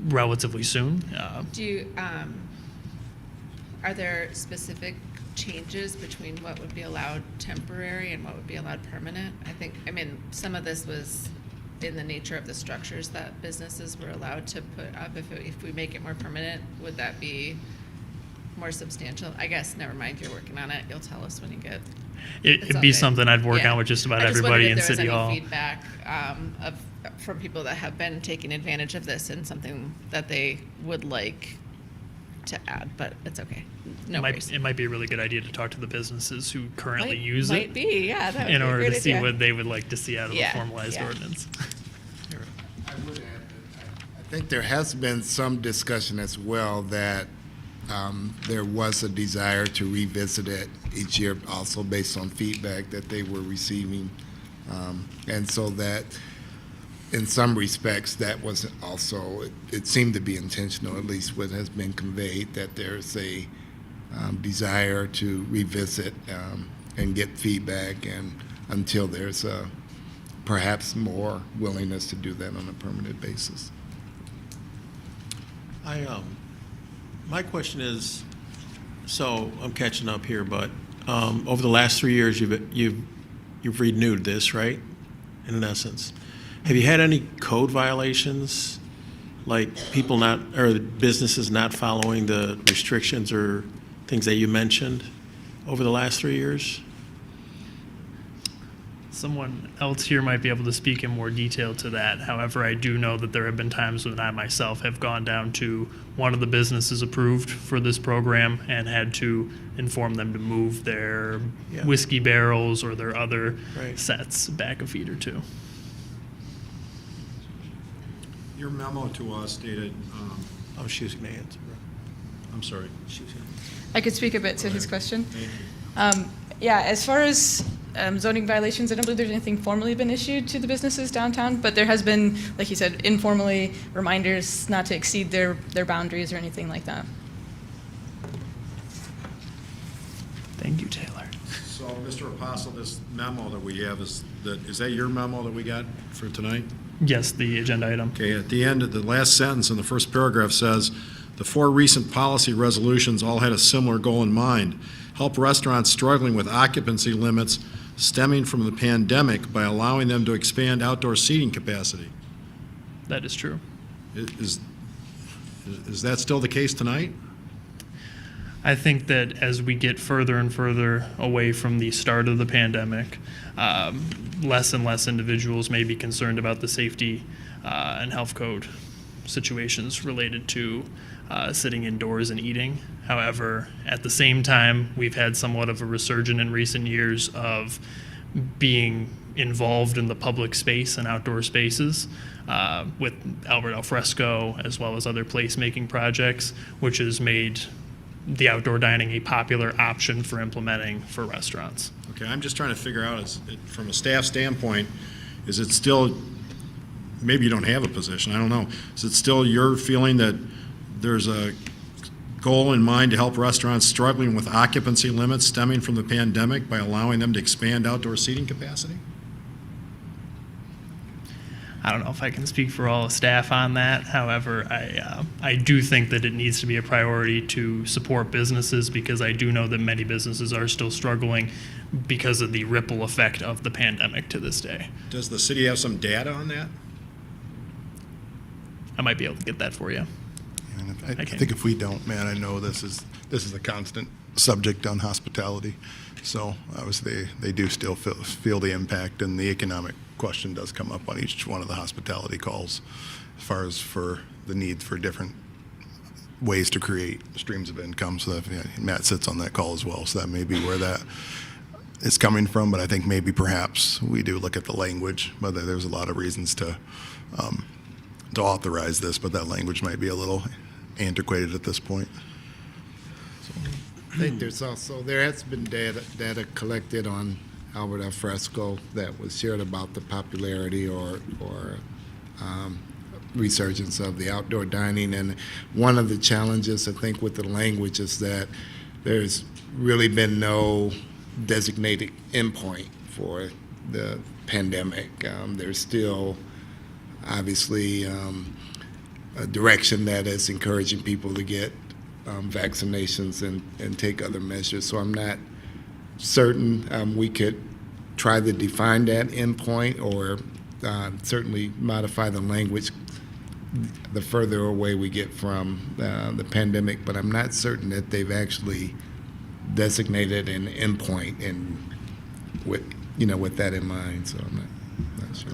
relatively soon. Do you, are there specific changes between what would be allowed temporary and what would be allowed permanent? I mean, some of this was in the nature of the structures that businesses were allowed to put up. If we make it more permanent, would that be more substantial? I guess, never mind, you're working on it. You'll tell us when you get. It'd be something I'd work on with just about everybody in City Hall. I just wondered if there was any feedback from people that have been taking advantage of this and something that they would like to add, but it's okay. No worries. It might be a really good idea to talk to the businesses who currently use it. Might be, yeah. That would in be a order great to see idea. what they would like to see out of a formalized yeah. ordinance. I would think there has been some discussion as well that there was a desire to revisit it each year, also based on feedback that they were receiving. And so that, in some respects, that was also, it seemed to be intentional, at least what has been conveyed, that there's a desire to revisit and get feedback, and until there's perhaps more willingness to do that on a permanent basis. My question is, so I'm catching up here, but over the last 3 years, you've renewed this, right? In essence, have you had any code violations, like people not, or businesses not following the restrictions or things that you mentioned over the last 3 years? Someone else here might be able to speak in more detail to that. However, I do know that there have been times when I myself have gone down to one of the businesses approved for this program and had to inform them to move their whiskey barrels or their other sets back a feet or two. Your memo to us dated, Oh, she was going to answer. I'm sorry. I could speak a bit to his question. Thank you. Yeah, as far as zoning violations, I don't believe there's anything formally been issued to the businesses downtown, but there has been, like you said, informally reminders not to exceed their boundaries or anything like that. Thank you, Taylor. So, Mr. Apostle, this memo that we have, is that your memo that we got for tonight? Yes, the agenda item. Okay, at the end of the last sentence in the first paragraph says, the 4 recent policy resolutions all had a similar goal in mind: help restaurants struggling with occupancy limits stemming from the pandemic by allowing them to expand outdoor seating capacity. That is true. Is that still the case tonight? I think that as we get further and further away from the start of the pandemic, less and less individuals may be concerned about the safety and health code situations related to sitting indoors and eating. However, at the same time, we've had somewhat of a resurgence in recent years of being involved in the public space and outdoor spaces with Albert Al Fresco, as well as other placemaking projects, which has made the outdoor dining a popular option for implementing for restaurants. Okay, I'm just trying to figure out, from a staff standpoint, is it still, maybe you don't have a position, I don't know. Is it still your feeling that there's a goal in mind to help restaurants struggling with occupancy limits stemming from the pandemic by allowing them to expand outdoor seating capacity? I don't know if I can speak for all the staff on that. However, I do think that it needs to be a priority to support businesses, because I do know that many businesses are still struggling because of the ripple effect of the pandemic to this day. Does the city have some data on that? I might be able to get that for you. And I think if we don't, man, I know this is a constant subject on hospitality. So obviously they do still feel the impact, and the economic question does come up on each one of the hospitality calls as far as for the need for different ways to create streams of income. So that, Matt sits on that call as well, so that may be where that is coming from. But I think maybe perhaps we do look at the language, but there's a lot of reasons to authorize this, but that language might be a little antiquated at this point. I think there has been data collected on Albert Al Fresco that was shared about the popularity or resurgence of the outdoor dining. And one of the challenges, I think, with the language is that there's really been no designated endpoint for the pandemic. There's still obviously a direction that is encouraging people to get vaccinations and take other measures. So I'm not certain. We could try to define that endpoint, or certainly modify the language the further away we get from the pandemic, but I'm not certain that they've actually designated an endpoint and with that in mind. So I'm not sure.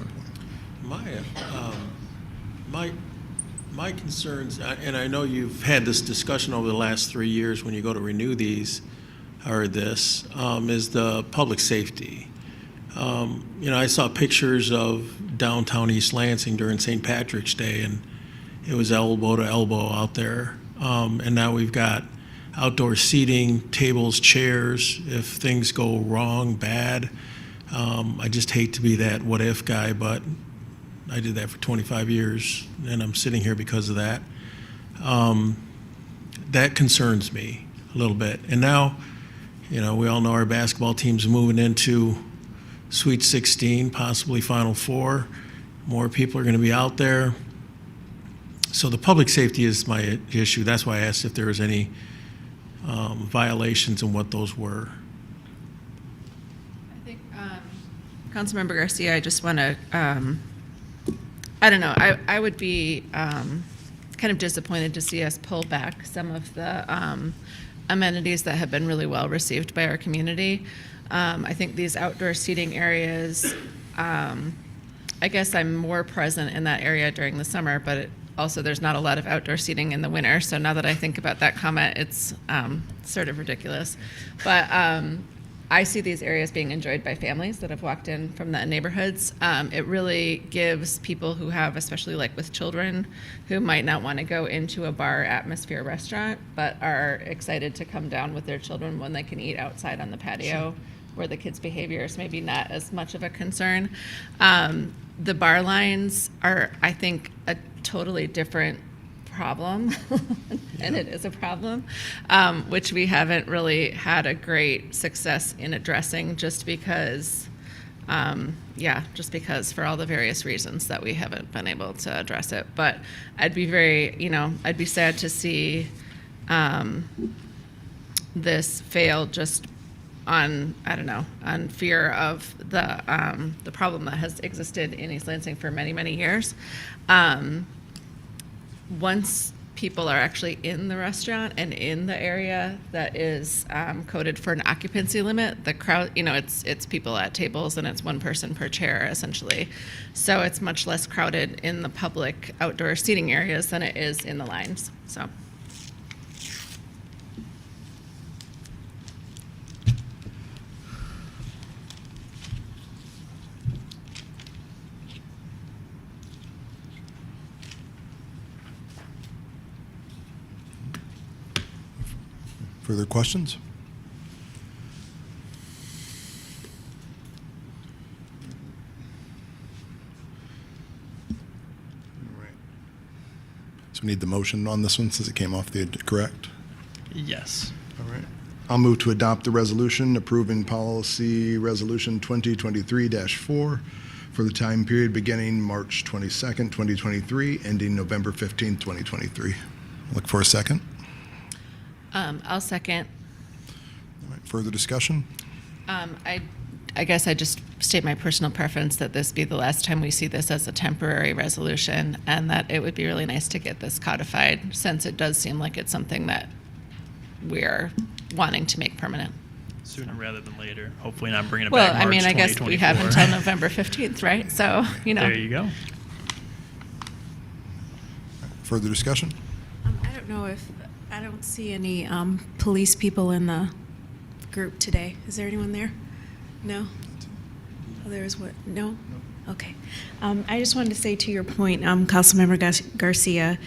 My concerns, and I know you've had this discussion over the last 3 years when you go to renew these, or this, is the public safety. I saw pictures of downtown East Lansing during St. Patrick's Day, and it was elbow to elbow out there. And now we've got outdoor seating, tables, chairs, if things go wrong, bad. I just hate to be that what-if guy, but I did that for 25 years, and I'm sitting here because of that. That concerns me a little bit. And now, we all know our basketball team's moving into Sweet 16, possibly Final Four. More people are going to be out there. So the public safety is my issue. That's why I asked if there was any violations and what those were. I think, Councilmember Garcia, I just want to, I don't know, I would be kind of disappointed to see us pull back some of the amenities that have been really well received by our community. I think these outdoor seating areas, I guess I'm more present in that area during the summer, but also there's not a lot of outdoor seating in the winter. So now that I think about that comment, it's sort of ridiculous. But I see these areas being enjoyed by families that have walked in from the neighborhoods. It really gives people who have, especially like with children, who might not want to go into a bar atmosphere restaurant, but are excited to come down with their children when they can eat outside on the patio, where the kids' behavior is maybe not as much of a concern. The bar lines are, I think, a totally different problem, and it is a problem, which we haven't really had a great success in addressing just because for all the various reasons that we haven't been able to address it. But I'd be I'd be sad to see this fail just on fear of the problem that has existed in East Lansing for many, many years. Once people are actually in the restaurant and in the area that is coded for an occupancy limit, the crowd, it's people at tables and it's one person per chair essentially. So it's much less crowded in the public outdoor seating areas than it is in the lines. So. Further questions? All right. So we need the motion on this one since it came off the, correct? Yes. All right. I'll move to adopt the resolution approving policy resolution 2023-4 for the time period beginning March 22nd, 2023, ending November 15th, 2023. Look for a second. I'll second. All right, further discussion? I guess I just state my personal preference that this be the last time we see this as a temporary resolution, and that it would be really nice to get this codified, since it does seem like it's something that we're wanting to make permanent. Sooner rather than later. Hopefully not bringing it Well, back March I guess we have 2024. until November 15th, right? So, There you go. Further discussion? I don't know if, I don't see any police people in the group today. Is there anyone there? No? Oh, there's what? No? Okay. I just wanted to say to your point, Councilmember Garcia,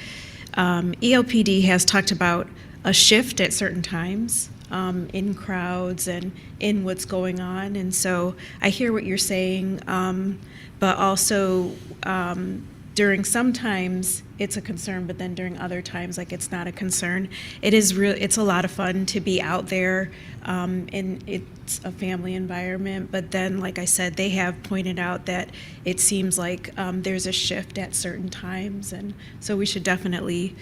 ELPD has talked about a shift at certain times in crowds and in what's going on. And so I hear what you're saying, but also during some times it's a concern, but then during other times, like, it's not a concern. It's a lot of fun to be out there, and it's a family environment. But then, like I said, they have pointed out that it seems like there's a shift at certain times, and so we should definitely,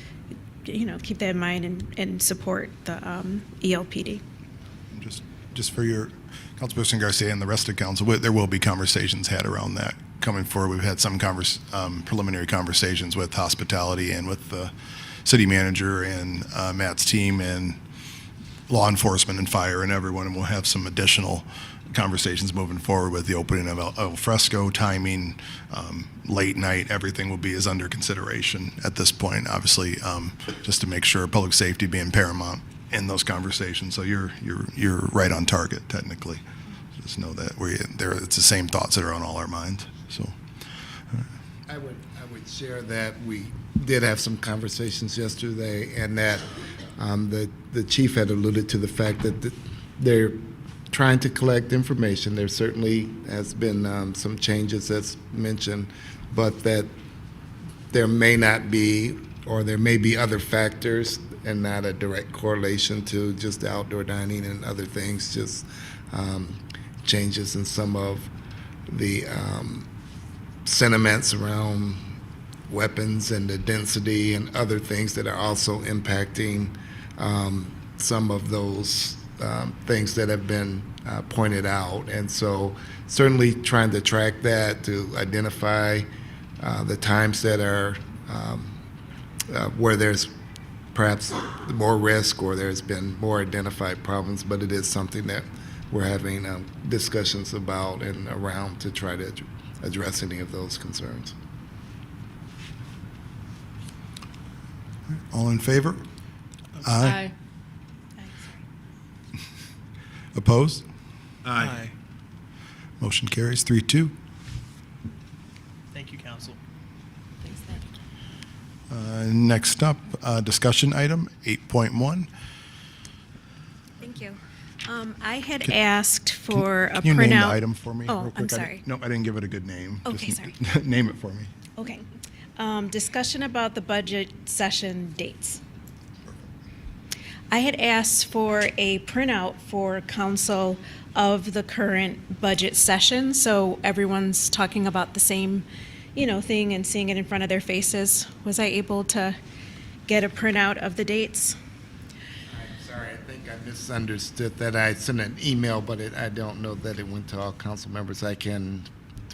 keep that in mind and support the ELPD. Just for your Councilperson Garcia and the rest of council, there will be conversations had around that coming forward. We've had some preliminary conversations with hospitality and with the city manager and Matt's team and law enforcement and fire and everyone, and we'll have some additional conversations moving forward with the opening of al fresco timing, late night. Everything will be is under consideration at this point, obviously, just to make sure public safety being paramount in those conversations. So you're right on target technically. Just know that it's the same thoughts that are on all our minds. So I would share that we did have some conversations yesterday, and that the chief had alluded to the fact that they're trying to collect information. There certainly has been some changes as mentioned, but that there may not be, or there may be other factors and not a direct correlation to just outdoor dining and other things, just changes in some of the sentiments around weapons and the density and other things that are also impacting some of those things that have been pointed out. And so certainly trying to track that to identify the times that are where there's perhaps more risk or there's been more identified problems, but it is something that we're having discussions about and around to try to address any of those concerns. All in favor? Aye. Opposed? Aye. Motion carries 3-2. Thank you, council. Thanks, Nick. Next up, discussion item 8.1. Thank you. I had asked for a printout. Can you name the item for me? Oh, real quick? I'm sorry. No, I didn't give it a good name. Okay, Just sorry. Name it for me. Okay. Discussion about the budget session dates. I had asked for a printout for council of the current budget session, so everyone's talking about the same, thing and seeing it in front of their faces. Was I able to get a printout of the dates? I'm sorry, I think I misunderstood that. I sent an email, but I don't know that it went to all council members. I can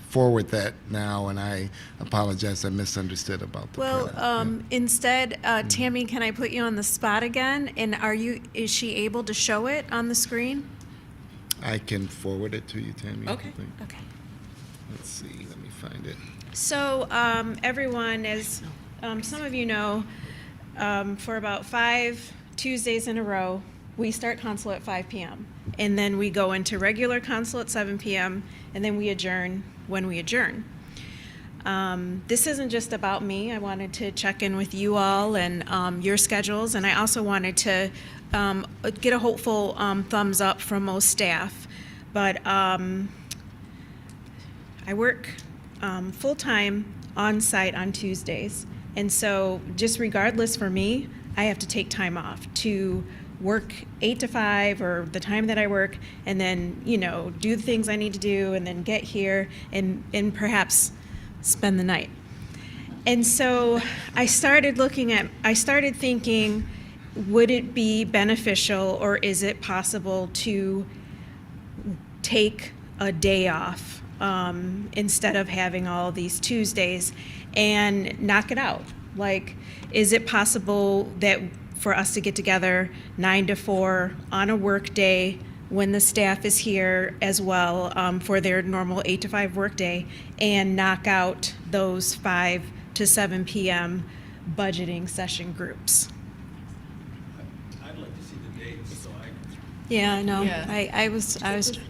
forward that now, and I apologize. I misunderstood about the printout. Instead, Tammy, can I put you on the spot again? And is she able to show it on the screen? I can forward it to you, Tammy. I Okay. think. Okay. Let's see, let me find it. So, everyone, as some of you know, for about 5 Tuesdays in a row, we start council at 5 p.m. And then we go into regular council at 7 p.m. and then we adjourn when we adjourn. This isn't just about me. I wanted to check in with you all and your schedules, and I also wanted to get a hopeful thumbs up from most staff. But I work full-time on-site on Tuesdays, and so just regardless for me, I have to take time off to work 8 to 5 or the time that I work, and then do the things I need to do, and then get here and perhaps spend the night. And so I started thinking, would it be beneficial, or is it possible to take a day off instead of having all these Tuesdays and knock it out? Like, is it possible that for us to get together 9 to 4 on a work day when the staff is here as well for their normal 8 to 5 work day, and knock out those 5 to 7 p.m. budgeting session groups? I'd like to see the dates, so I can. Yeah, I know. Yeah. I was.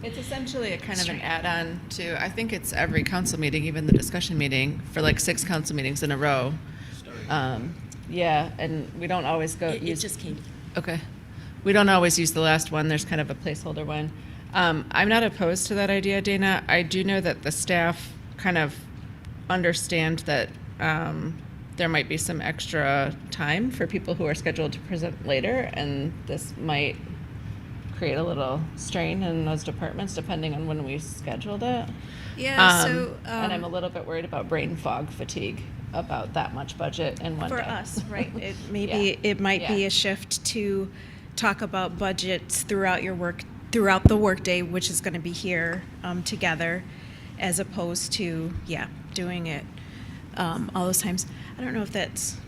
It's essentially a kind of an add-on to, I think it's every council meeting, even the discussion meeting, for like 6 council meetings in a row. Yeah, and we don't always go. It just came. Okay. We don't always use the last one. There's kind of a placeholder one. I'm not opposed to that idea, Dana. I do know that the staff kind of understand that there might be some extra time for people who are scheduled to present later, and this might create a little strain in those departments depending on when we scheduled it. Yeah. And I'm a little bit worried about brain fog fatigue about that much budget in one for day. us, right? Yeah. It might be Yeah. a shift to talk about budgets throughout the workday, which is going to be here together, as opposed to doing it all those times. I don't know if that's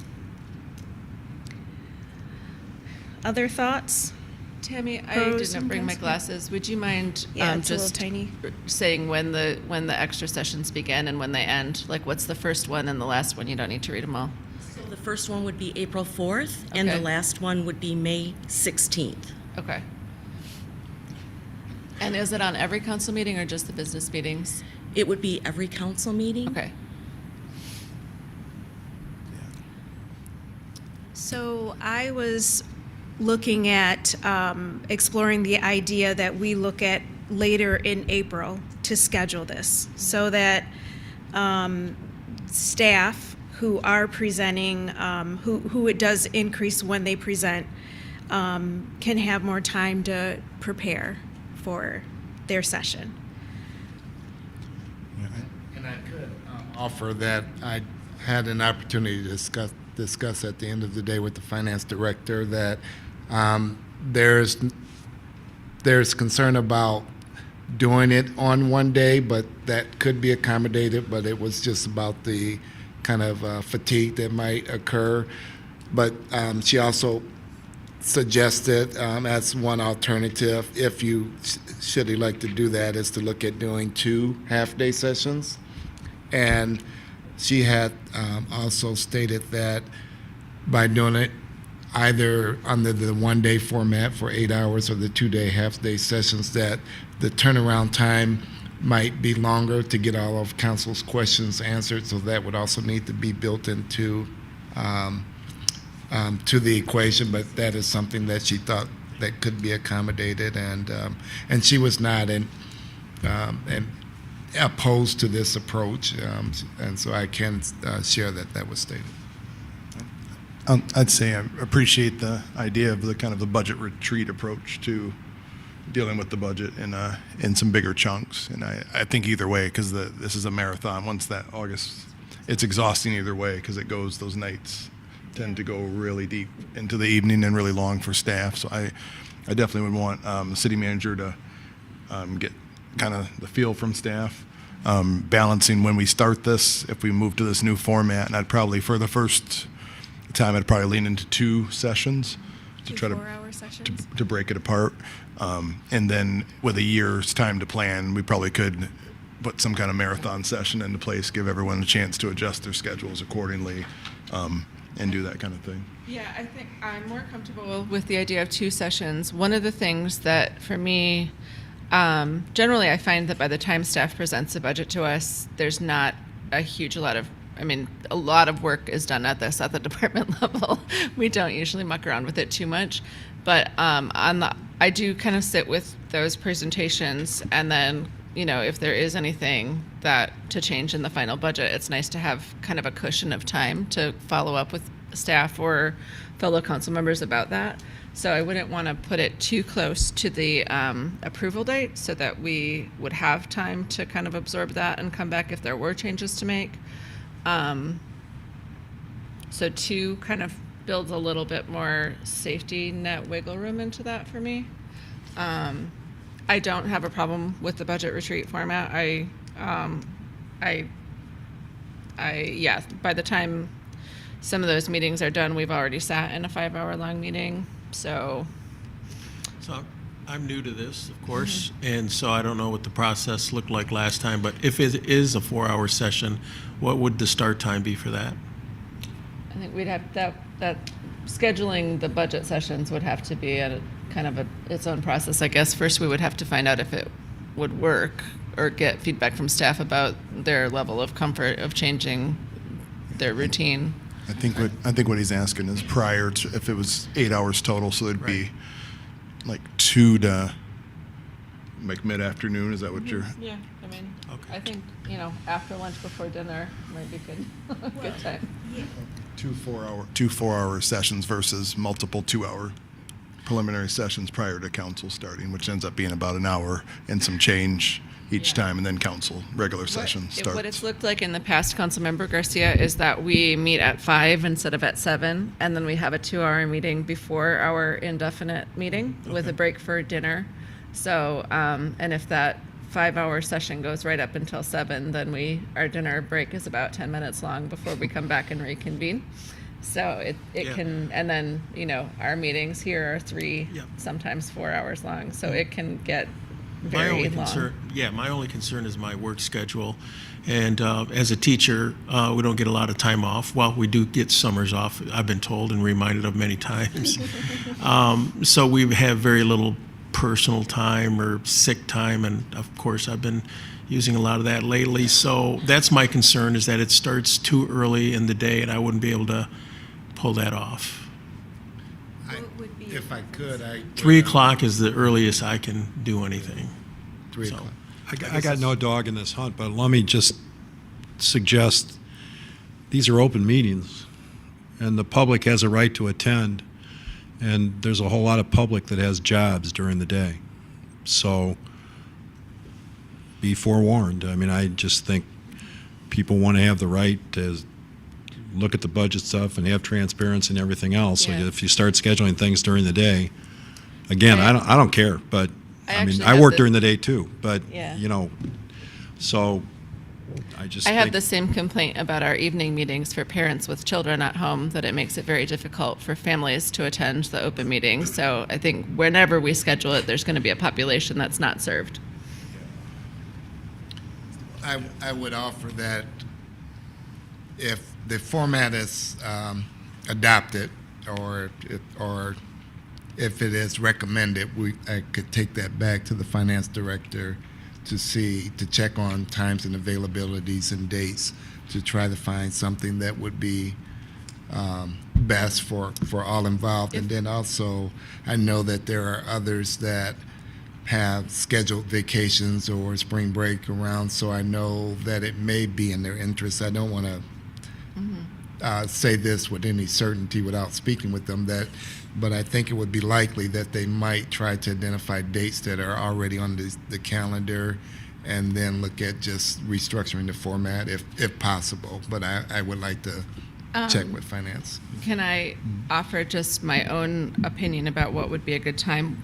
other thoughts. Tammy, I Pros didn't and bring my cons? glasses. Would you mind Yeah, it's a little just tiny. saying when the extra sessions begin and when they end? Like, what's the first one and the last one? You don't need to read them all. So the first one would be April 4th, and the Okay. last one would be May 16th. Okay. And is it on every council meeting or just the business meetings? It would be every council meeting. Okay. So I was looking at exploring the idea that we look at later in April to schedule this so that staff who are presenting, who it does increase when they present, can have more time to prepare for their session. And I could offer that I had an opportunity to discuss at the end of the day with the finance director that there's concern about doing it on one day, but that could be accommodated, but it was just about the kind of fatigue that might occur. But she also suggested as one alternative, if you should elect to do that, is to look at doing 2 half-day sessions. And she had also stated that by doing it either under the one-day format for 8 hours or the 2-day half-day sessions, that the turnaround time might be longer to get all of council's questions answered. So that would also need to be built into to the equation. But that is something that she thought that could be accommodated, and she was not and opposed to this approach, and so I can share that was stated. I'd say I appreciate the idea of the kind of the budget retreat approach to dealing with the budget in some bigger chunks. And I think either way, because this is a marathon, once that August, it's exhausting either way because it goes, those nights tend to go really deep into the evening and really long for staff. So I definitely would want the city manager to get kind of the feel from staff, balancing when we start this, if we move to this new format. And I'd probably, for the first time, I'd probably lean into 2 sessions to try to 4-hour sessions? to break it apart. And then with a year's time to plan, we probably could put some kind of marathon session into place, give everyone a chance to adjust their schedules accordingly, and do that kind of thing. Yeah, I think I'm more comfortable with the idea of 2 sessions. One of the things that, for me, generally I find that by the time staff presents a budget to us, there's not a lot of work is done at the department level. We don't usually muck around with it too much. But I do kind of sit with those presentations, and then, if there is anything to change in the final budget, it's nice to have kind of a cushion of time to follow up with staff or fellow council members about that. So I wouldn't want to put it too close to the approval date so that we would have time to kind of absorb that and come back if there were changes to make. So 2 kind of builds a little bit more safety net wiggle room into that for me. I don't have a problem with the budget retreat format. By the time some of those meetings are done, we've already sat in a 5-hour long meeting, so I'm new to this, of course, and so I don't know what the process looked like last time, but if it is a 4-hour session, what would the start time be for that? I think we'd have that scheduling the budget sessions would have to be its own process, I guess. First, we would have to find out if it would work or get feedback from staff about their level of comfort of changing their routine. I think what he's asking is prior to, if it was 8 hours total, so it'd be like 2 to like mid-afternoon. Is that what you're? Yeah, I think after lunch before dinner might be good. Good time. Yeah. 2 4-hour sessions versus multiple 2-hour preliminary sessions prior to council starting, which ends up being about an hour and some change each time, and then council regular session starts. What it's looked like in the past, Councilmember Garcia, is that we meet at 5 instead of at 7, and then we have a 2-hour meeting before our indefinite meeting with a break for dinner. So, and if that 5-hour session goes right up until 7, then our dinner break is about 10 minutes long before we come back and reconvene. So it can, and then, our meetings here are 3, sometimes 4 hours long. So it can get very long. My only concern is my work schedule. And as a teacher, we don't get a lot of time off. Well, we do get summers off, I've been told and reminded of many times. So we have very little personal time or sick time. And of course, I've been using a lot of that lately. So that's my concern, is that it starts too early in the day and I wouldn't be able to pull that off. if I could, 3 o'clock is the earliest I can do anything. 3 So- o'clock. I got no dog in this hunt, but let me just suggest, these are open meetings, and the public has a right to attend, and there's a whole lot of public that has jobs during the day. So be forewarned. I mean, I just think people want to have the right to look at the budget stuff and have transparency and everything else. So Yeah. if you start scheduling things during the day, again, I don't care, but I I mean, actually I have work the- during the day too, but, Yeah. you know, so I just I have think- the same complaint about our evening meetings for parents with children at home, that it makes it very difficult for families to attend the open meetings. So I think whenever we schedule it, there's going to be a population that's not served. I would offer that if the format is adopted, or if it is recommended, I could take that back to the finance director to check on times and availabilities and dates to try to find something that would be best for all involved. And then also, I know that there are others that have scheduled vacations or spring break around, so I know that it may be in their interest. I don't want to say this with any certainty without speaking with them, but I think it would be likely that they might try to identify dates that are already on the calendar, and then look at just restructuring the format if possible. But I would like to check with finance. Can I offer just my own opinion about what would be a good time?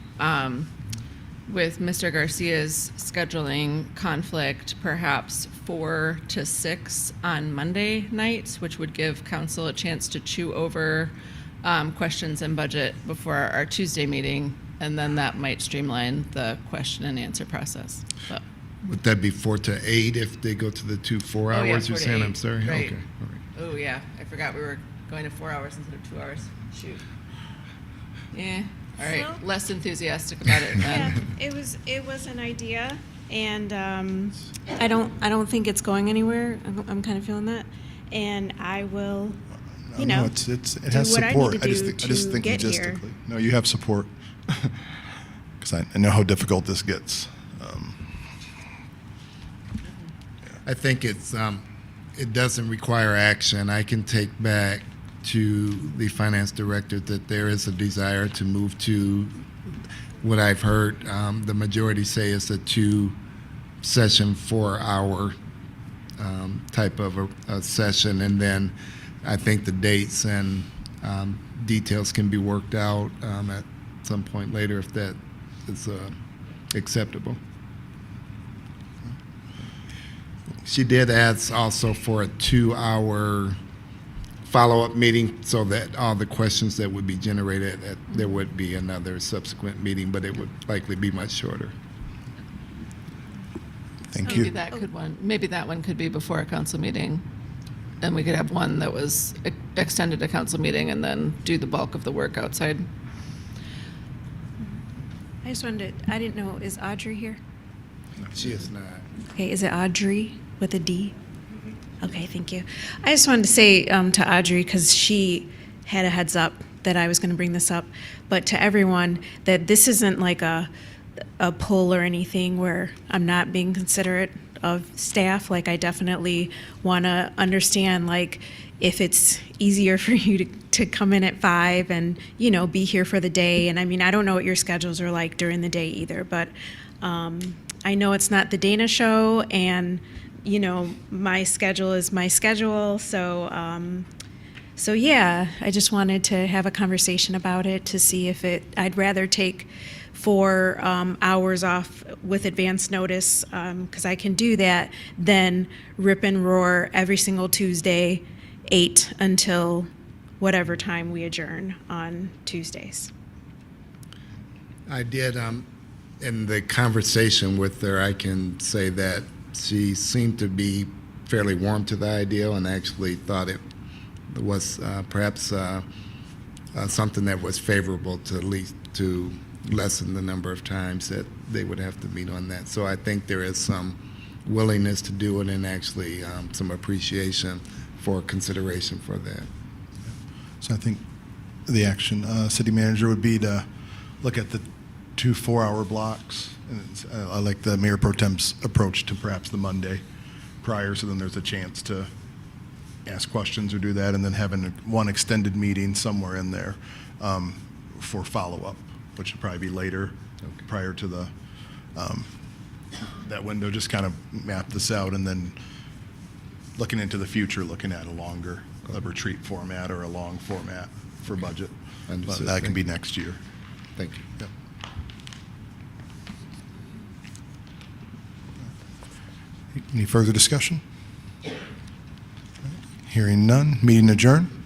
With Mr. Garcia's scheduling conflict, perhaps 4 to 6 on Monday nights, which would give council a chance to chew over questions and budget before our Tuesday meeting, and then that might streamline the question and answer process. But, Would that be 4 to 8 if they go to the 2 4 Oh, yeah, hours? You're 4 to saying? 8, I'm sorry. right. Okay. All right. oh yeah, I forgot we were going to 4 hours instead of 2 hours. Shoot. Yeah. All right. Well- Less enthusiastic about it Yeah, then. it was an idea, and I don't think it's going anywhere. I'm kind of feeling that, and I will, you know, it do has what I need support. to I just do to think get here. logistically. No, you have support. Because I know how difficult this gets. I think it doesn't require action. I can take back to the finance director that there is a desire to move to what I've heard the majority say is a 2-session, 4-hour type of a session, and then I think the dates and details can be worked out at some point later if that is acceptable. She did ask also for a 2-hour follow-up meeting so that all the questions that would be generated, there would be another subsequent meeting, but it would likely be much shorter. Thank Maybe you. Maybe that one could be before a council meeting, and we could have one that was extended a council meeting and then do the bulk of the work outside. I just wanted to, I didn't know, is Audrey here? She is not. Okay, is it Audrey with a D? Okay, thank you. I just wanted to say to Audrey, because she had a heads up that I was going to bring this up, but to everyone, that this isn't like a pull or anything where I'm not being considerate of staff. Like, I definitely want to understand, like, if it's easier for you to come in at 5 and, you know, be here for the day. And I mean, I don't know what your schedules are like during the day either, but I know it's not the Dana show, and you know, my schedule is my schedule. So yeah, I just wanted to have a conversation about it to see if I'd rather take 4 hours off with advance notice, because I can do that, than rip and roar every single Tuesday, 8 until whatever time we adjourn on Tuesdays. I did, in the conversation with her, I can say that she seemed to be fairly warm to the idea and actually thought it was perhaps something that was favorable to at least to lessen the number of times that they would have to meet on that. So I think there is some willingness to do it, and actually some appreciation for consideration for that. So I think the action, city manager, would be to look at the 2 4-hour blocks. And I like the Mayor Pro Tem's approach to perhaps the Monday prior, so then there's a chance to ask questions or do that, and then having one extended meeting somewhere in there for follow-up, which would probably be later, prior to the that window. Just kind of map this out, and then looking into the future, looking at a longer a retreat format or a long format for budget. But Understood. that can be next year. Thank you. Yep. Any further discussion? Hearing none, meeting adjourned.